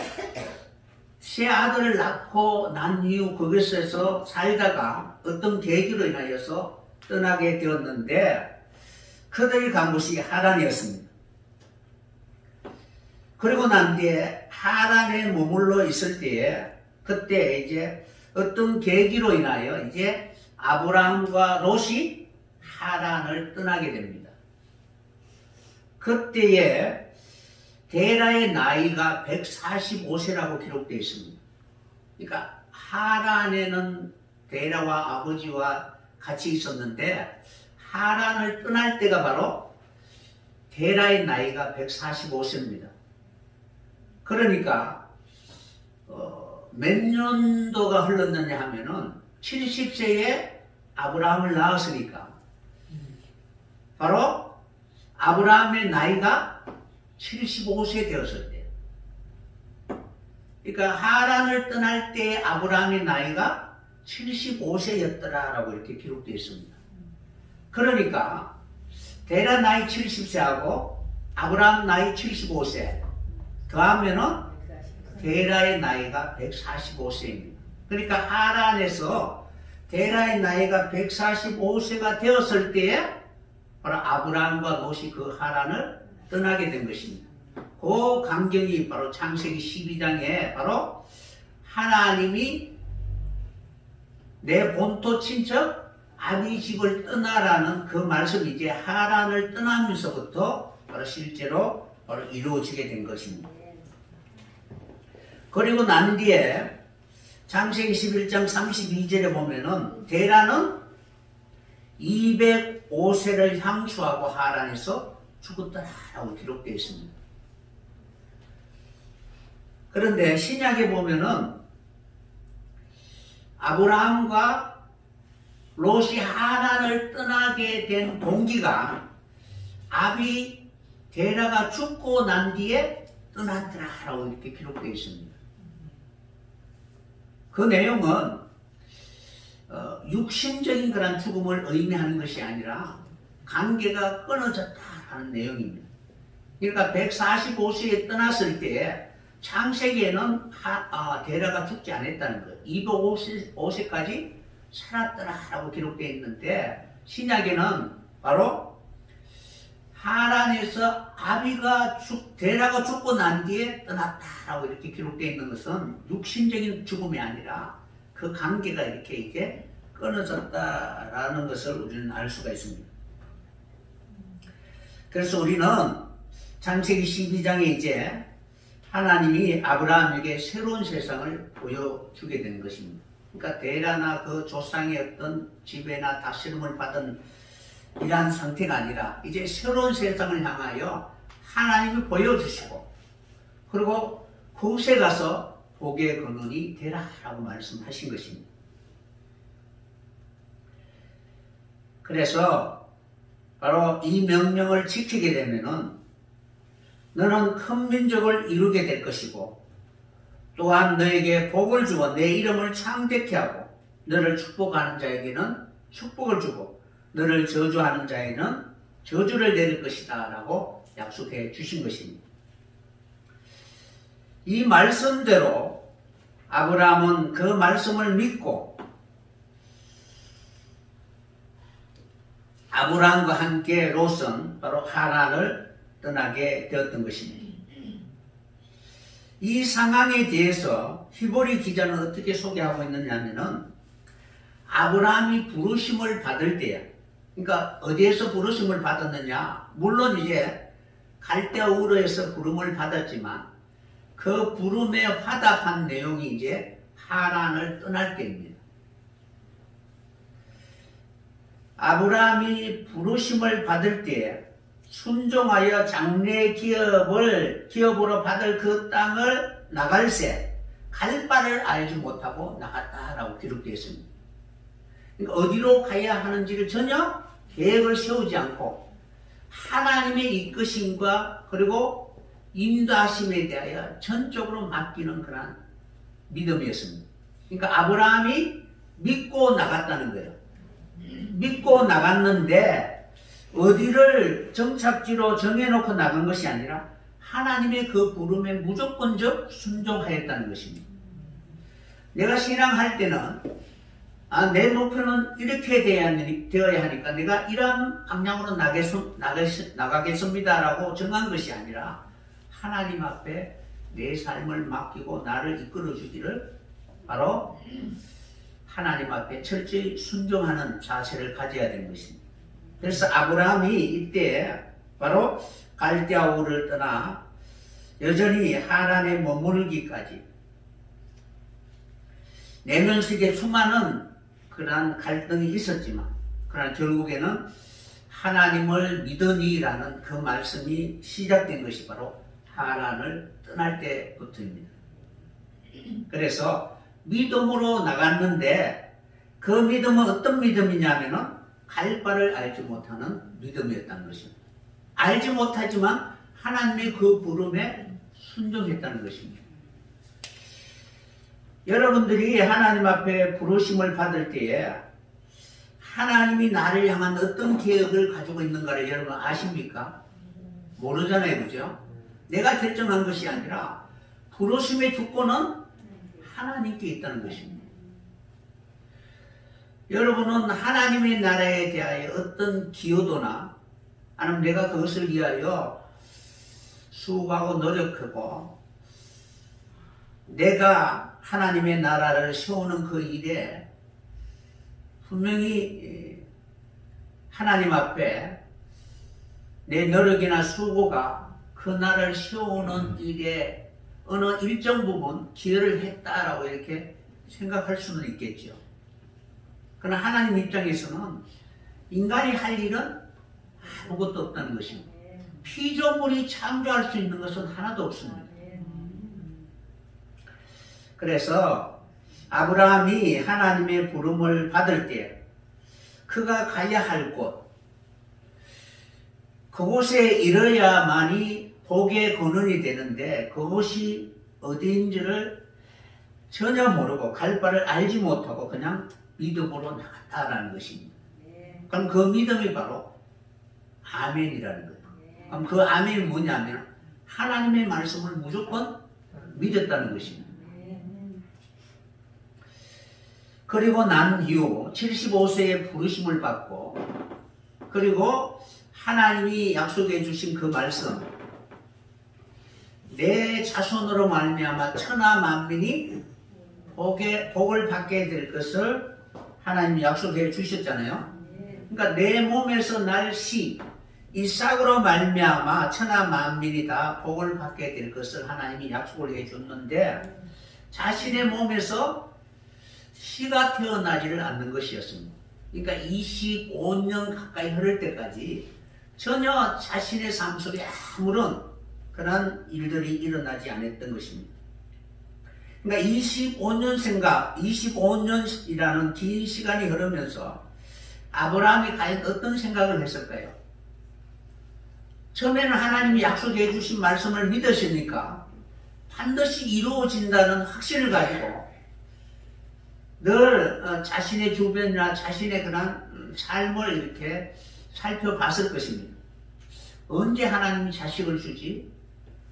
세 아들을 낳고 난 이후 거기서 살다가 어떤 계기로 인하여서 떠나게 되었는데 그들이 간 곳이 하란이었습니다. 그리고 난 뒤에 하란에 머물러 있을 때에 그때 이제 어떤 계기로 인하여 이제 아브라함과 롯이 하란을 떠나게 됩니다. 그때에 데라의 나이가 145세라고 기록되어 있습니다. 그러니까 하란에는 데라와 아버지와 같이 있었는데 하란을 떠날 때가 바로 데라의 나이가 145세입니다. 그러니까 몇 년도가 흘렀느냐 하면은 70세에 아브라함을 낳았으니까 바로 아브라함의 나이가 75세 되었을 때, 그러니까 하란을 떠날 때 아브라함의 나이가 75세였더라라고 이렇게 기록되어 있습니다. 그러니까 데라 나이 70세하고 아브라함 나이 75세 더하면은 데라의 나이가 145세입니다. 그러니까 하란에서 데라의 나이가 145세가 되었을 때에 바로 아브라함과 롯이 그 하란을 떠나게 된 것입니다. 그 광경이 바로 창세기 12장에 바로 하나님이 내 본토 친척 아비 집을 떠나라는 그 말씀이 이제 하란을 떠나면서부터 바로 실제로 바로 이루어지게 된 것입니다. 그리고 난 뒤에 창세기 11장 32절에 보면은 데라는 205세를 향수하고 하란에서 죽었다라고 기록되어 있습니다. 그런데 신약에 보면은 아브라함과 롯이 하란을 떠나게 된 동기가 아비 데라가 죽고 난 뒤에 떠났더라라고 이렇게 기록되어 있습니다. 그 내용은 육신적인 그런 죽음을 의미하는 것이 아니라 관계가 끊어졌다라는 내용입니다. 그러니까 145세에 떠났을 때 창세기에는 데라가 죽지 않았다는 거예요. 205세까지 살았더라라고 기록되어 있는데 신약에는 바로 하란에서 데라가 죽고 난 뒤에 떠났다라고 이렇게 기록되어 있는 것은 육신적인 죽음이 아니라 그 관계가 이렇게 이제 끊어졌다라는 것을 우리는 알 수가 있습니다. 그래서 우리는 창세기 12장에 이제 하나님이 아브라함에게 새로운 세상을 보여주게 된 것입니다. 그러니까 데라나 그 조상의 어떤 지배나 다스림을 받은 이러한 상태가 아니라 이제 새로운 세상을 향하여 하나님이 보여주시고 그리고 그곳에 가서 복의 근원이 되라라고 말씀하신 것입니다. 그래서 바로 이 명령을 지키게 되면은 너는 큰 민족을 이루게 될 것이고 또한 너에게 복을 주어 내 이름을 창대케 하고 너를 축복하는 자에게는 축복을 주고 너를 저주하는 자에게는 저주를 내릴 것이다 라고 약속해 주신 것입니다. 이 말씀대로 아브라함은 그 말씀을 믿고 아브라함과 함께 롯은 바로 하란을 떠나게 되었던 것입니다. 이 상황에 대해서 히브리 기자는 어떻게 소개하고 있느냐면은 아브라함이 부르심을 받을 때, 그러니까 어디에서 부르심을 받았느냐? 물론 이제 갈대아 우르에서 부름을 받았지만 그 부름에 화답한 내용이 이제 하란을 떠날 때입니다. 아브라함이 부르심을 받을 때 순종하여 장래 기업으로 받을 그 땅을 나갈새 갈 바를 알지 못하고 나갔다라고 기록되어 있습니다. 그러니까 어디로 가야 하는지를 전혀 계획을 세우지 않고 하나님의 이끄심과 그리고 인도하심에 대하여 전적으로 맡기는 그런 믿음이었습니다. 그러니까 아브라함이 믿고 나갔다는 거예요. 믿고 나갔는데 어디를 정착지로 정해놓고 나간 것이 아니라 하나님의 그 부름에 무조건적 순종하였다는 것입니다. 내가 신앙할 때는 내 목표는 이렇게 되어야 하니까 내가 이러한 방향으로 나가겠습니다 라고 정한 것이 아니라 하나님 앞에 내 삶을 맡기고 나를 이끌어 주기를 바로 하나님 앞에 철저히 순종하는 자세를 가져야 되는 것입니다. 그래서 아브라함이 이때 바로 갈대아 우르를 떠나 여전히 하란에 머무르기까지 내면속에 수많은 그러한 갈등이 있었지만 그러나 결국에는 하나님을 믿으니라는 그 말씀이 시작된 것이 바로 하란을 떠날 때부터입니다. 그래서 믿음으로 나갔는데 그 믿음은 어떤 믿음이냐면은 갈 바를 알지 못하는 믿음이었다는 것입니다. 알지 못하지만 하나님의 그 부름에 순종했다는 것입니다. 여러분들이 하나님 앞에 부르심을 받을 때에 하나님이 나를 향한 어떤 계획을 가지고 있는가를 여러분 아십니까? 모르잖아요, 그죠? 내가 결정한 것이 아니라 부르심의 주권은 하나님께 있다는 것입니다. 여러분은 하나님의 나라에 대하여 어떤 기여도나 아니면 내가 그것을 위하여 수고하고 노력하고 내가 하나님의 나라를 세우는 그 일에 분명히 하나님 앞에 내 노력이나 수고가 그 나라를 세우는 일에 어느 일정 부분 기여를 했다라고 이렇게 생각할 수는 있겠죠. 그러나 하나님 입장에서는 인간이 할 일은 아무것도 없다는 것입니다. 피조물이 창조할 수 있는 것은 하나도 없습니다. 그래서 아브라함이 하나님의 부름을 받을 때 그가 가야 할 곳, 그곳에 이르야만이 복의 근원이 되는데 그곳이 어디인지를 전혀 모르고 갈 바를 알지 못하고 그냥 믿음으로 나갔다라는 것입니다. 그럼 그 믿음이 바로 아멘이라는 거예요. 그럼 그 아멘이 뭐냐면 하나님의 말씀을 무조건 믿었다는 것입니다. 그리고 난 이후 75세에 부르심을 받고 그리고 하나님이 약속해 주신 그 말씀 내 자손으로 말미암아 천하 만민이 복을 받게 될 것을 하나님이 약속해 주셨잖아요. 그러니까 내 몸에서 날 씨 이삭으로 말미암아 천하 만민이 다 복을 받게 될 것을 하나님이 약속을 해 줬는데 자신의 몸에서 씨가 태어나지를 않는 것이었습니다. 그러니까 25년 가까이 흐를 때까지 전혀 자신의 삶 속에 아무런 그런 일들이 일어나지 않았던 것입니다. 그러니까 25년이라는 긴 시간이 흐르면서 아브라함이 과연 어떤 생각을 했을까요? 처음에는 하나님이 약속해 주신 말씀을 믿으시니까 반드시 이루어진다는 확신을 가지고 늘 자신의 주변이나 자신의 그런 삶을 이렇게 살펴봤을 것입니다. 언제 하나님이 자식을 주지?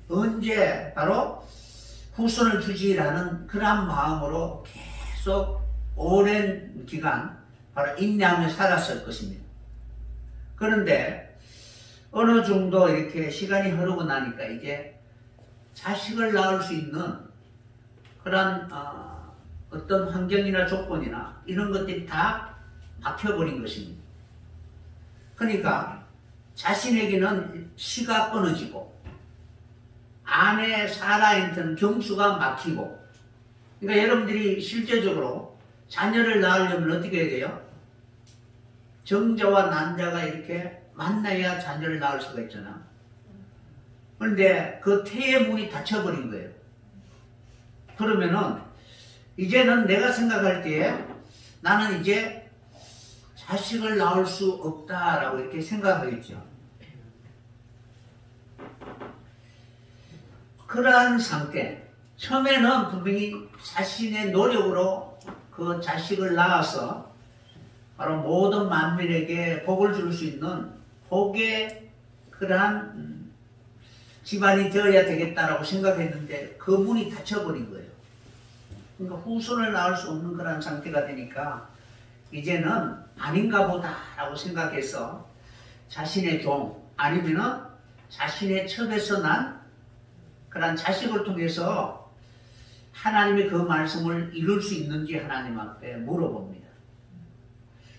언제 바로 후손을 주지라는 그런 마음으로 계속 오랜 기간 바로 인내하며 살았을 것입니다. 그런데 어느 정도 이렇게 시간이 흐르고 나니까 이제 자식을 낳을 수 있는 그런 어떤 환경이나 조건이나 이런 것들이 다 막혀버린 것입니다. 그러니까 자신에게는 시가 끊어지고 아내 사라한테는 경수가 막히고, 그러니까 여러분들이 실제적으로 자녀를 낳으려면 어떻게 해야 돼요? 정자와 난자가 이렇게 만나야 자녀를 낳을 수가 있잖아. 그런데 그 태의 문이 닫혀버린 거예요. 그러면은 이제는 내가 생각할 때에 나는 이제 자식을 낳을 수 없다라고 이렇게 생각하겠죠. 그러한 상태, 처음에는 분명히 자신의 노력으로 그 자식을 낳아서 바로 모든 만민에게 복을 줄 수 있는 복의 그러한 집안이 되어야 되겠다라고 생각했는데 그 문이 닫혀버린 거예요. 그러니까 후손을 낳을 수 없는 그런 상태가 되니까 이제는 아닌가 보다라고 생각해서 자신의 종 아니면은 자신의 첩에서 난 그런 자식을 통해서 하나님의 그 말씀을 이룰 수 있는지 하나님 앞에 물어봅니다.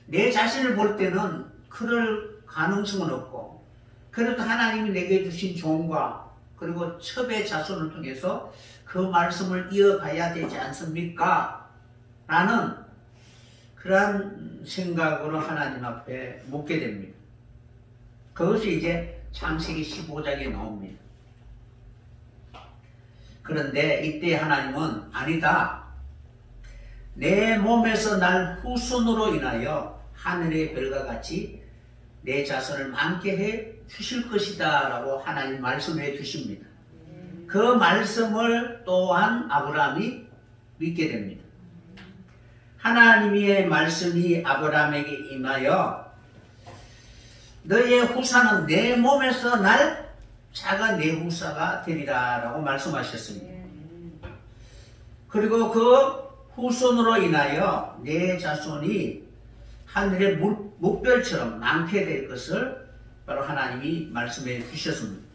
내 자신을 볼 때는 그럴 가능성은 없고, 그래도 하나님이 내게 주신 종과 그리고 첩의 자손을 통해서 그 말씀을 이어가야 되지 않습니까? 라는 그러한 생각으로 하나님 앞에 묻게 됩니다. 그것이 이제 창세기 15장에 나옵니다. 그런데 이때 하나님은 아니다. 내 몸에서 날 후손으로 인하여 하늘의 별과 같이 내 자손을 많게 해 주실 것이다 라고 하나님 말씀해 주십니다. 그 말씀을 또한 아브라함이 믿게 됩니다. 하나님의 말씀이 아브라함에게 임하여 너의 후사는 내 몸에서 날 작은 내 후사가 되리라 라고 말씀하셨습니다. 그리고 그 후손으로 인하여 내 자손이 하늘의 물별처럼 많게 될 것을 바로 하나님이 말씀해 주셨습니다.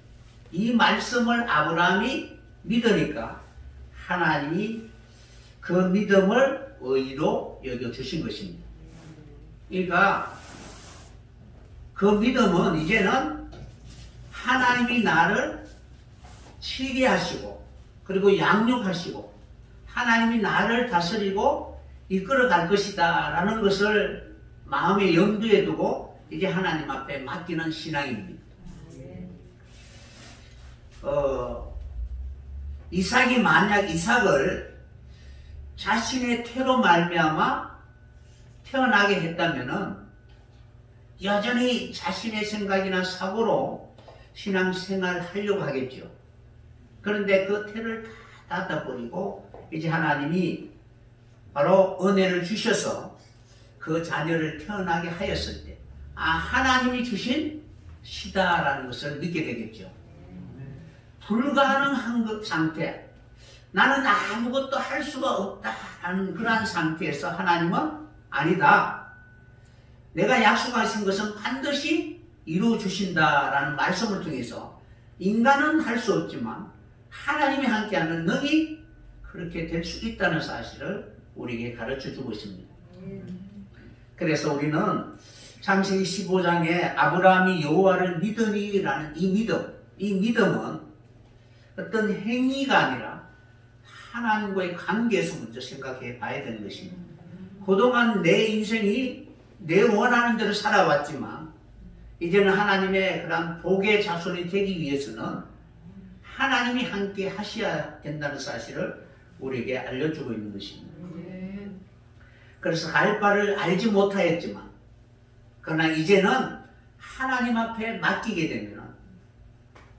이 말씀을 아브라함이 믿으니까 하나님이 그 믿음을 의로 여겨주신 것입니다. 그러니까 그 믿음은 이제는 하나님이 나를 치리하시고 그리고 양육하시고 하나님이 나를 다스리고 이끌어 갈 것이다 라는 것을 마음에 염두에 두고 이제 하나님 앞에 맡기는 신앙입니다. 이삭이 만약 이삭을 자신의 태로 말미암아 태어나게 했다면은 여전히 자신의 생각이나 사고로 신앙생활을 하려고 하겠죠. 그런데 그 태를 다 닫아버리고 이제 하나님이 바로 은혜를 주셔서 그 자녀를 태어나게 하였을 때 하나님이 주신 시다라는 것을 믿게 되겠죠. 불가능한 상태, 나는 아무것도 할 수가 없다라는 그러한 상태에서 하나님은 아니다. 내가 약속하신 것은 반드시 이루어 주신다라는 말씀을 통해서 인간은 할 수 없지만 하나님이 함께하면 너희 그렇게 될 수 있다는 사실을 우리에게 가르쳐 주고 있습니다. 그래서 우리는 창세기 15장에 아브라함이 여호와를 믿으니라는 이 믿음은 어떤 행위가 아니라 하나님과의 관계에서 먼저 생각해 봐야 되는 것입니다. 그동안 내 인생이 내 원하는 대로 살아왔지만 이제는 하나님의 그런 복의 자손이 되기 위해서는 하나님이 함께 하셔야 된다는 사실을 우리에게 알려주고 있는 것입니다. 그래서 갈 바를 알지 못하였지만 그러나 이제는 하나님 앞에 맡기게 되면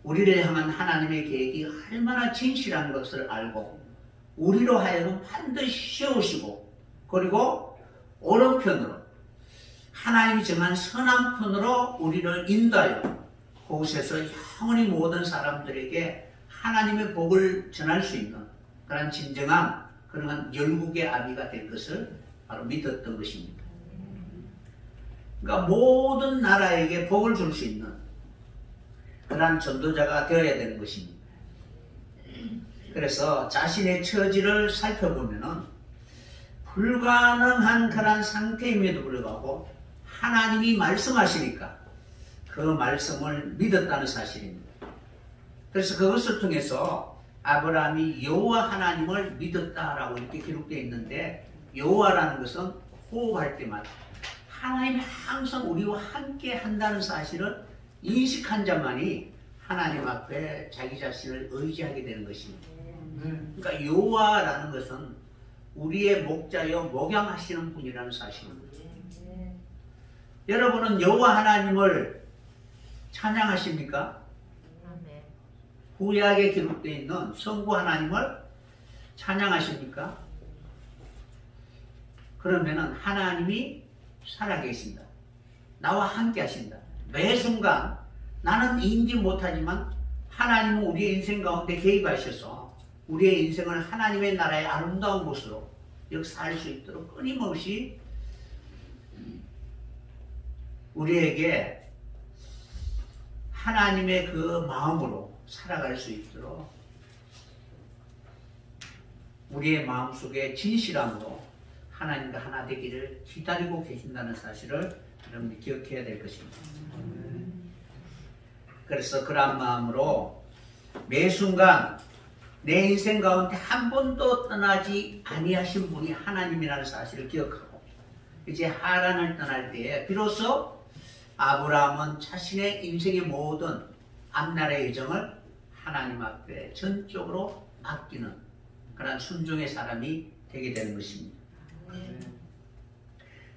우리를 향한 하나님의 계획이 얼마나 진실한 것을 알고 우리로 하여금 반드시 세우시고 그리고 오른편으로 하나님이 정한 선한 편으로 우리를 인도하여 그곳에서 영원히 모든 사람들에게 하나님의 복을 전할 수 있는 그런 진정한 그러한 열국의 아비가 될 것을 바로 믿었던 것입니다. 그러니까 모든 나라에게 복을 줄 수 있는 그러한 전도자가 되어야 되는 것입니다. 그래서 자신의 처지를 살펴보면은 불가능한 그런 상태임에도 불구하고 하나님이 말씀하시니까 그 말씀을 믿었다는 사실입니다. 그래서 그것을 통해서 아브라함이 여호와 하나님을 믿었다라고 이렇게 기록되어 있는데 여호와라는 것은 호흡할 때마다 하나님이 항상 우리와 함께 한다는 사실을 인식한 자만이 하나님 앞에 자기 자신을 의지하게 되는 것입니다. 그러니까 여호와라는 것은 우리의 목자여 목양하시는 분이라는 사실입니다. 여러분은 여호와 하나님을 찬양하십니까? 구약에 기록되어 있는 성부 하나님을 찬양하십니까? 그러면은 하나님이 살아계신다. 나와 함께 하신다. 매 순간 나는 인지 못하지만 하나님은 우리의 인생 가운데 개입하셔서 우리의 인생을 하나님의 나라의 아름다운 곳으로 역사할 수 있도록 끊임없이 우리에게 하나님의 그 마음으로 살아갈 수 있도록 우리의 마음속에 진실함으로 하나님과 하나 되기를 기다리고 계신다는 사실을 여러분이 기억해야 될 것입니다. 그래서 그러한 마음으로 매 순간 내 인생 가운데 한 번도 떠나지 아니하신 분이 하나님이라는 사실을 기억하고 이제 하란을 떠날 때에 비로소 아브라함은 자신의 인생의 모든 앞날의 예정을 하나님 앞에 전적으로 맡기는 그런 순종의 사람이 되게 되는 것입니다.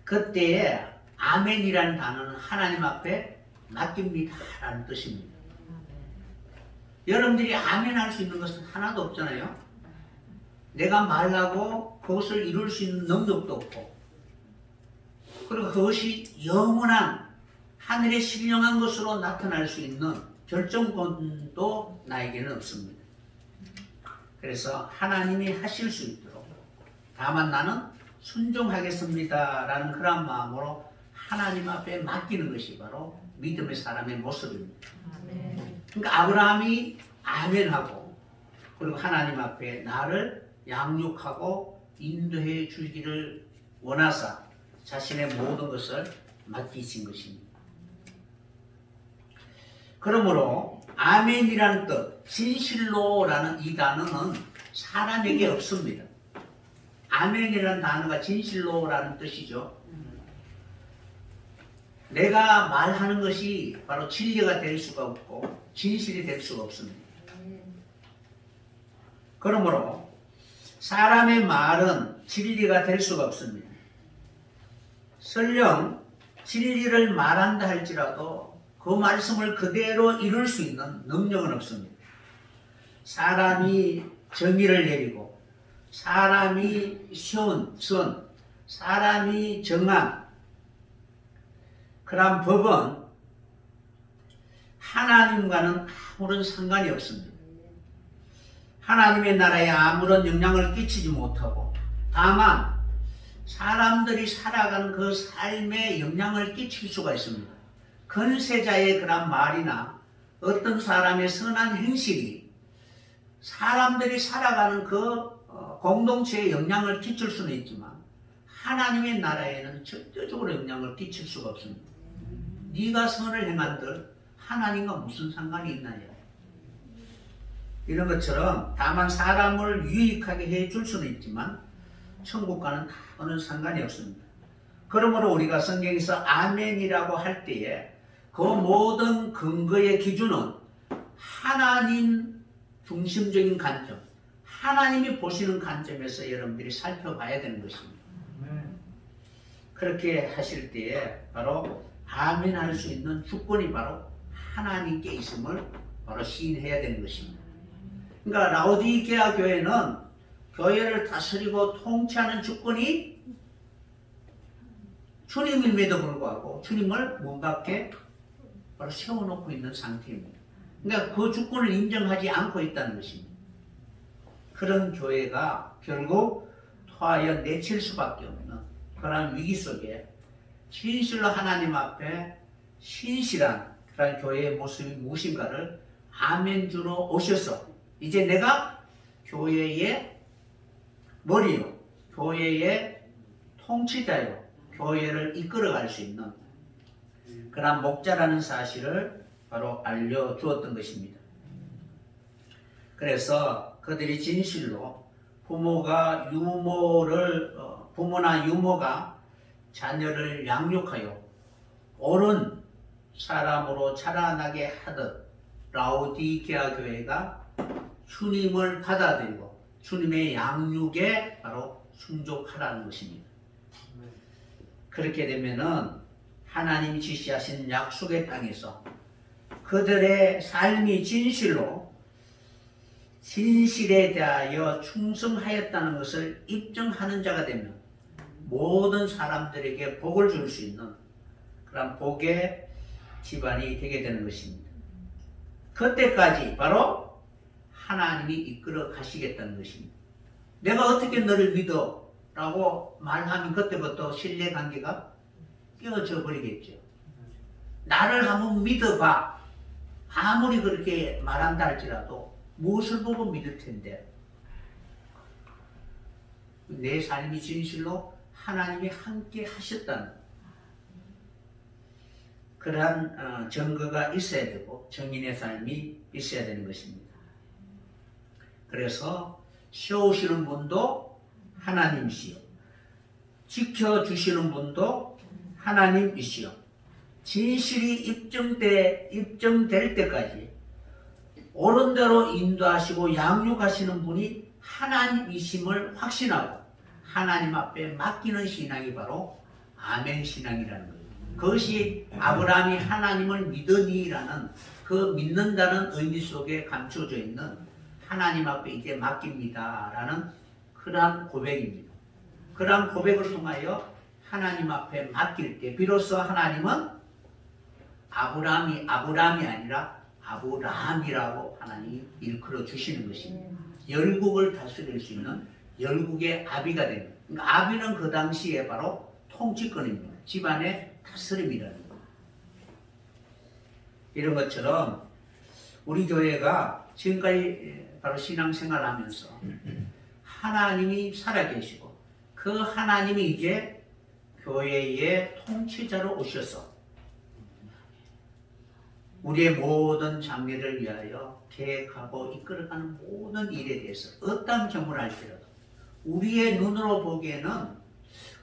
그때에 아멘이라는 단어는 하나님 앞에 맡깁니다 라는 뜻입니다. 여러분들이 아멘 할 수 있는 것은 하나도 없잖아요. 내가 말하고 그것을 이룰 수 있는 능력도 없고 그리고 그것이 영원한 하늘의 신령한 것으로 나타날 수 있는 결정권도 나에게는 없습니다. 그래서 하나님이 하실 수 있도록 다만 나는 순종하겠습니다 라는 그런 마음으로 하나님 앞에 맡기는 것이 바로 믿음의 사람의 모습입니다. 그러니까 아브라함이 아멘하고 그리고 하나님 앞에 나를 양육하고 인도해 주기를 원하사 자신의 모든 것을 맡기신 것입니다. 그러므로 아멘이라는 뜻, 진실로라는 이 단어는 사람에게 없습니다. 아멘이라는 단어가 진실로라는 뜻이죠. 내가 말하는 것이 바로 진리가 될 수가 없고 진실이 될 수가 없습니다. 그러므로 사람의 말은 진리가 될 수가 없습니다. 설령 진리를 말한다 할지라도 그 말씀을 그대로 이룰 수 있는 능력은 없습니다. 사람이 정의를 내리고 사람이 선, 사람이 정한 그런 법은 하나님과는 아무런 상관이 없습니다. 하나님의 나라에 아무런 영향을 끼치지 못하고 다만 사람들이 살아가는 그 삶에 영향을 끼칠 수가 있습니다. 건세자의 그런 말이나 어떤 사람의 선한 행실이 사람들이 살아가는 그 공동체에 영향을 끼칠 수는 있지만 하나님의 나라에는 절대적으로 영향을 끼칠 수가 없습니다. 네가 선을 행한들 하나님과 무슨 상관이 있나요? 이런 것처럼 다만 사람을 유익하게 해줄 수는 있지만 천국과는 아무런 상관이 없습니다. 그러므로 우리가 성경에서 아멘이라고 할 때에 그 모든 근거의 기준은 하나님 중심적인 관점, 하나님이 보시는 관점에서 여러분들이 살펴봐야 되는 것입니다. 그렇게 하실 때에 바로 아멘 할 수 있는 주권이 바로 하나님께 있음을 바로 시인해야 되는 것입니다. 그러니까 라오디게아 교회는 교회를 다스리고 통치하는 주권이 주님임에도 불구하고 주님을 문 밖에 바로 세워놓고 있는 상태입니다. 그러니까 그 주권을 인정하지 않고 있다는 것입니다. 그런 교회가 결국 토하여 내칠 수밖에 없는 그런 위기 속에 진실로 하나님 앞에 신실한 그런 교회의 모습이 무엇인가를 아멘주로 오셔서 이제 내가 교회의 머리요, 교회의 통치자요, 교회를 이끌어갈 수 있는 그런 목자라는 사실을 바로 알려주었던 것입니다. 그래서 그들이 진실로 부모나 유모가 자녀를 양육하여 옳은 사람으로 자라나게 하듯 라오디게아 교회가 주님을 받아들이고 주님의 양육에 바로 순종하라는 것입니다. 그렇게 되면은 하나님이 지시하신 약속의 땅에서 그들의 삶이 진실에 대하여 충성하였다는 것을 입증하는 자가 되면 모든 사람들에게 복을 줄 수 있는 그런 복의 집안이 되게 되는 것입니다. 그때까지 바로 하나님이 이끌어 가시겠다는 것입니다. 내가 어떻게 너를 믿어? 라고 말하면 그때부터 신뢰관계가 깨어져 버리겠죠. 나를 한번 믿어봐. 아무리 그렇게 말한다 할지라도 무엇을 보고 믿을 텐데 내 삶이 진실로 하나님이 함께 하셨다는 그러한 증거가 있어야 되고 정인의 삶이 있어야 되는 것입니다. 그래서 세우시는 분도 하나님이시요, 지켜주시는 분도 하나님이시요, 진실이 입증될 때까지 옳은 대로 인도하시고 양육하시는 분이 하나님이심을 확신하고 하나님 앞에 맡기는 신앙이 바로 아멘 신앙이라는 거예요. 그것이 아브라함이 하나님을 믿으니라는 그 믿는다는 의미 속에 감춰져 있는 하나님 앞에 이제 맡깁니다라는 그러한 고백입니다. 그러한 고백을 통하여 하나님 앞에 맡길 때 비로소 하나님은 아브라함이 아니라 아브라함이라고 하나님이 일컬어 주시는 것입니다. 열국을 다스릴 수 있는 열국의 아비가 됩니다. 그러니까 아비는 그 당시에 바로 통치권입니다. 집안의 다스림이라는 것. 이런 것처럼 우리 교회가 지금까지 바로 신앙생활을 하면서 하나님이 살아계시고 그 하나님이 이제 교회의 통치자로 오셔서 우리의 모든 장래를 위하여 계획하고 이끌어가는 모든 일에 대해서 어떤 경우를 할지라도 우리의 눈으로 보기에는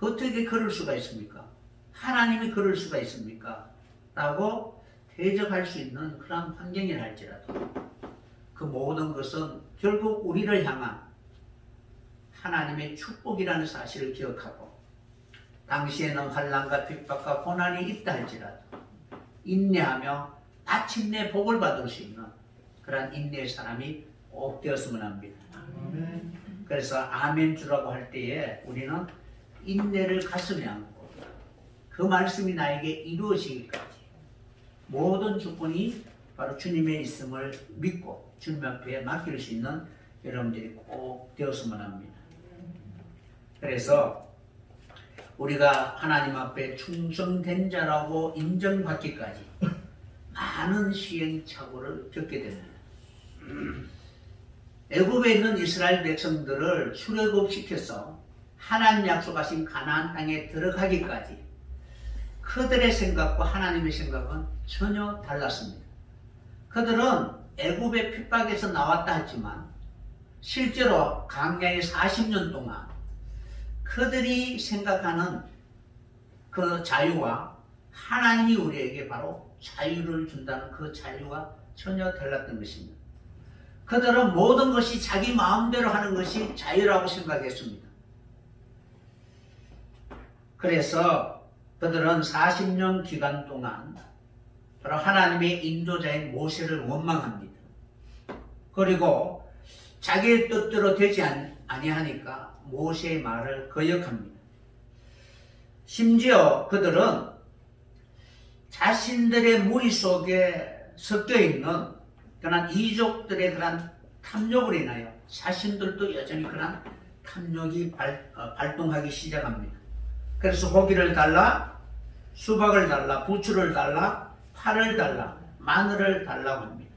어떻게 그럴 수가 있습니까? 하나님이 그럴 수가 있습니까? 라고 대적할 수 있는 그런 환경이라 할지라도 그 모든 것은 결국 우리를 향한 하나님의 축복이라는 사실을 기억하고 당시에는 환난과 핍박과 고난이 있다 할지라도 인내하며 마침내 복을 받을 수 있는 그런 인내의 사람이 꼭 되었으면 합니다. 그래서 아멘 주라고 할 때에 우리는 인내를 가슴에 안고 그 말씀이 나에게 이루어지기까지 모든 조건이 바로 주님의 있음을 믿고 주님 앞에 맡길 수 있는 여러분들이 꼭 되었으면 합니다. 그래서 우리가 하나님 앞에 충성된 자라고 인정받기까지 많은 시행착오를 겪게 됩니다. 애굽에 있는 이스라엘 백성들을 출애굽시켜서 하나님 약속하신 가나안 땅에 들어가기까지 그들의 생각과 하나님의 생각은 전혀 달랐습니다. 그들은 애굽의 핍박에서 나왔다 했지만 실제로 광야의 40년 동안 그들이 생각하는 그 자유와 하나님이 우리에게 바로 자유를 준다는 그 자유와 전혀 달랐던 것입니다. 그들은 모든 것이 자기 마음대로 하는 것이 자유라고 생각했습니다. 그래서 그들은 40년 기간 동안 바로 하나님의 인도자인 모세를 원망합니다. 그리고 자기의 뜻대로 되지 아니하니까 모세의 말을 거역합니다. 심지어 그들은 자신들의 무리 속에 섞여 있는 그런 이족들의 그런 탐욕을 인하여 자신들도 여전히 그런 탐욕이 발동하기 시작합니다. 그래서 고기를 달라, 수박을 달라, 부추를 달라, 파를 달라, 마늘을 달라고 합니다.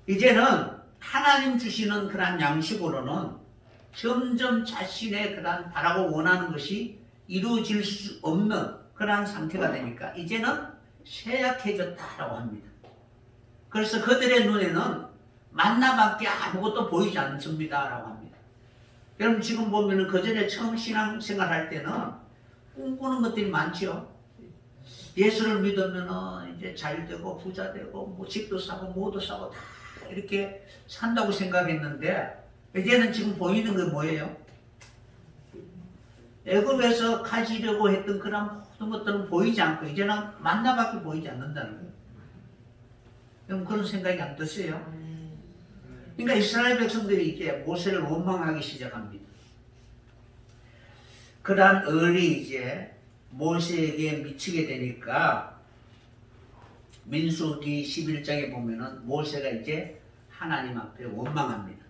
이제는 하나님 주시는 그런 양식으로는 점점 자신의 그런 바라고 원하는 것이 이루어질 수 없는 그런 상태가 되니까 이제는 쇠약해졌다라고 합니다. 그래서 그들의 눈에는 만나밖에 아무것도 보이지 않습니다라고 합니다. 여러분 지금 보면은 그전에 처음 신앙생활 할 때는 꿈꾸는 것들이 많죠. 예수를 믿으면은 이제 잘 되고 부자 되고 뭐 집도 사고 뭐도 사고 다 이렇게 산다고 생각했는데 이제는 지금 보이는 게 뭐예요? 애굽에서 가지려고 했던 그런 모든 것들은 보이지 않고 이제는 만나밖에 보이지 않는다는 거예요. 여러분 그런 생각이 안 드세요? 그러니까 이스라엘 백성들이 이제 모세를 원망하기 시작합니다. 그러한 을이 이제 모세에게 미치게 되니까 민수기 11장에 보면은 모세가 이제 하나님 앞에 원망합니다.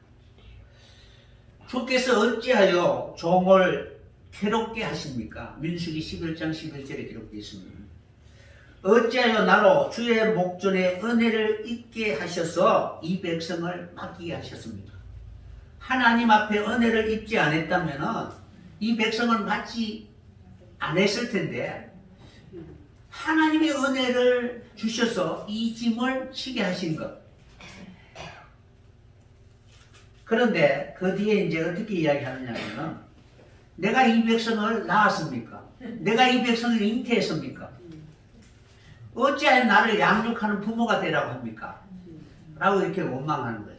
주께서 어찌하여 종을 괴롭게 하십니까? 민수기 11장 11절에 기록되어 있습니다. 어찌하여 나로 주의 목전에 은혜를 잊게 하셔서 이 백성을 맡기게 하셨습니까? 하나님 앞에 은혜를 입지 않았다면 이 백성을 맡지 않았을 텐데 하나님의 은혜를 주셔서 이 짐을 지게 하신 것. 그런데 그 뒤에 이제 어떻게 이야기하느냐면 내가 이 백성을 낳았습니까? 내가 이 백성을 잉태했습니까? 어찌하여 나를 양육하는 부모가 되라고 합니까? 라고 이렇게 원망하는 거예요.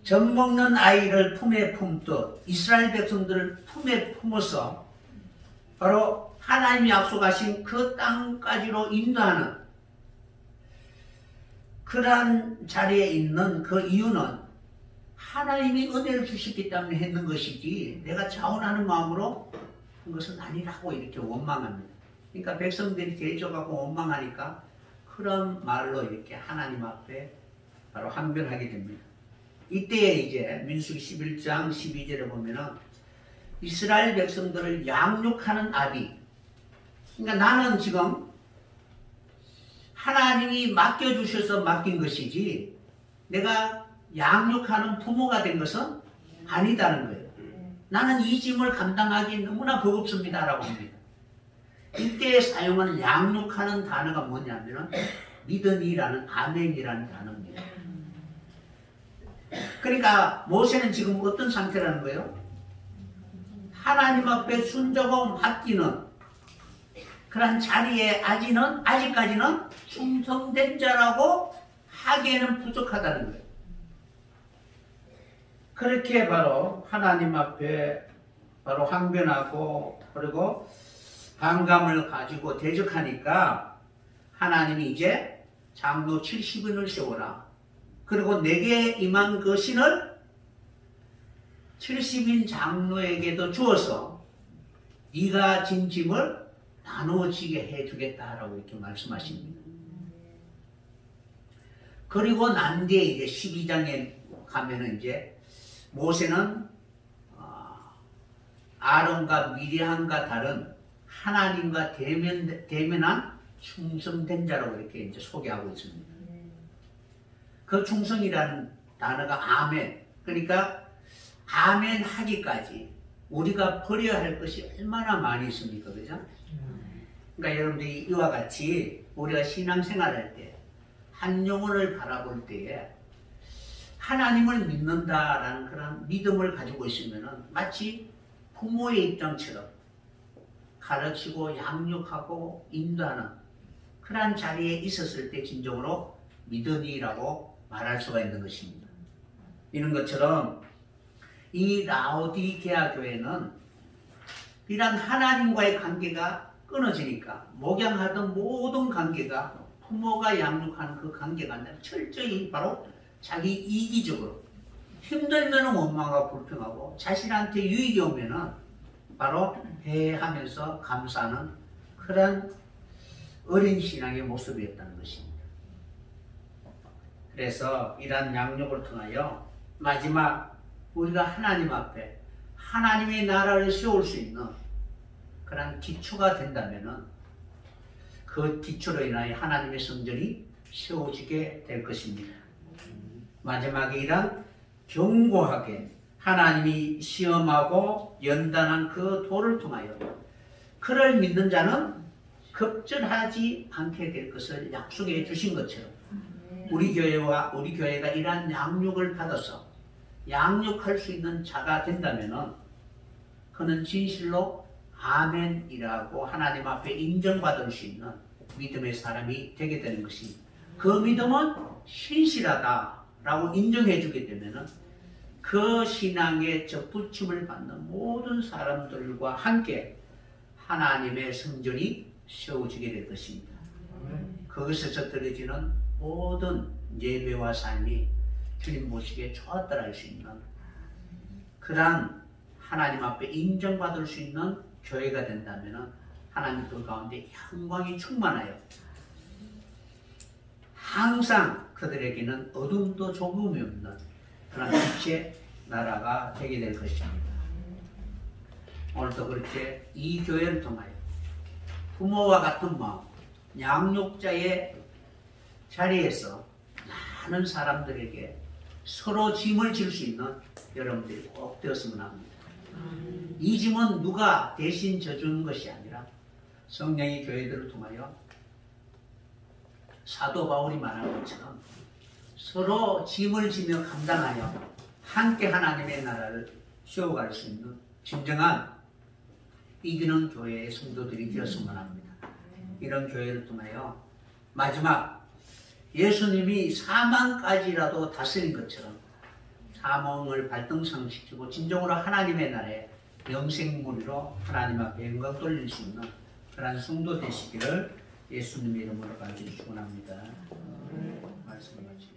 젖 먹는 아이를 품에 품듯 이스라엘 백성들을 품에 품어서 바로 하나님이 약속하신 그 땅까지로 인도하는 그러한 자리에 있는 그 이유는 하나님이 은혜를 주셨기 때문에 했는 것이지 내가 자원하는 마음으로 한 것은 아니라고 이렇게 원망합니다. 그러니까 백성들이 대적하고 원망하니까 그런 말로 이렇게 하나님 앞에 바로 항변하게 됩니다. 이때에 이제 민수기 11장 12절에 보면은 이스라엘 백성들을 양육하는 아비. 그러니까 나는 지금 하나님이 맡겨주셔서 맡긴 것이지 내가 양육하는 부모가 된 것은 아니다는 거예요. 나는 이 짐을 감당하기 너무나 버겁습니다라고 합니다. 이때 사용하는 양육하는 단어가 뭐냐면 믿음이라는 아멘이라는 단어입니다. 그러니까 모세는 지금 어떤 상태라는 거예요? 하나님 앞에 순종하고 맡기는 그런 자리에 아직까지는 충성된 자라고 하기에는 부족하다는 거예요. 그렇게 바로 하나님 앞에 바로 항변하고 그리고 반감을 가지고 대적하니까 하나님이 이제 장로 70인을 세워라. 그리고 내게 임한 그 신을 70인 장로에게도 주어서 네가 진 짐을 나누어지게 해주겠다라고 이렇게 말씀하십니다. 그리고 난 뒤에 이제 12장에 가면은 이제 모세는 아론과 미리암과 다른 하나님과 대면한 충성된 자라고 이렇게 이제 소개하고 있습니다. 그 충성이라는 단어가 아멘. 그러니까 아멘 하기까지 우리가 버려야 할 것이 얼마나 많이 있습니까? 그죠? 그러니까 여러분들이 이와 같이 우리가 신앙생활할 때 한 영혼을 바라볼 때에 하나님을 믿는다라는 그런 믿음을 가지고 있으면 마치 부모의 입장처럼 가르치고 양육하고 인도하는 그런 자리에 있었을 때 진정으로 믿음이라고 말할 수가 있는 것입니다. 이런 것처럼 이 라오디게아 교회는 이런 하나님과의 관계가 끊어지니까 목양하던 모든 관계가 부모가 양육하는 그 관계가 아니라 철저히 바로 자기 이기적으로 힘들면 원망하고 불평하고 자신한테 유익이 오면은 바로 회하면서 감사하는 그런 어린 신앙의 모습이었다는 것입니다. 그래서 이러한 양육을 통하여 마지막 우리가 하나님 앞에 하나님의 나라를 세울 수 있는 그런 기초가 된다면은 그 기초로 인하여 하나님의 성전이 세워지게 될 것입니다. 마지막에 이런 견고하게 하나님이 시험하고 연단한 그 도를 통하여 그를 믿는 자는 급전하지 않게 될 것을 약속해 주신 것처럼 우리 교회가 이러한 양육을 받아서 양육할 수 있는 자가 된다면은 그는 진실로 아멘이라고 하나님 앞에 인정받을 수 있는 믿음의 사람이 되게 되는 것입니다. 그 믿음은 신실하다라고 인정해 주게 되면은 그 신앙의 접붙임을 받는 모든 사람들과 함께 하나님의 성전이 세워지게 될 것입니다. 그것에서 드려지는 모든 예배와 삶이 주님 보시기에 좋았더라 할 수 있는 그러한 하나님 앞에 인정받을 수 있는 교회가 된다면 하나님 그 가운데 영광이 충만하여 항상 그들에게는 어둠도 조금이 없는 그런 빛의 나라가 되게 될 것입니다. 오늘도 그렇게 이 교회를 통하여 부모와 같은 마음, 양육자의 자리에서 많은 사람들에게 서로 짐을 질 수 있는 여러분들이 꼭 되었으면 합니다. 이 짐은 누가 대신 져주는 것이 아니라 성령이 교회들을 통하여 사도 바울이 말한 것처럼 서로 짐을 지며 감당하여 함께 하나님의 나라를 세워갈 수 있는 진정한 이기는 교회의 성도들이 되었으면 합니다. 이런 교회를 통하여 마지막 예수님이 사망까지라도 다스린 것처럼 사망을 발등상시키고 진정으로 하나님의 나라에 영생무리로 하나님 앞에 영광 돌릴 수 있는 그런 성도 되시기를 예수님의 이름으로 간절히 축원합니다. 말씀을 마치겠습니다.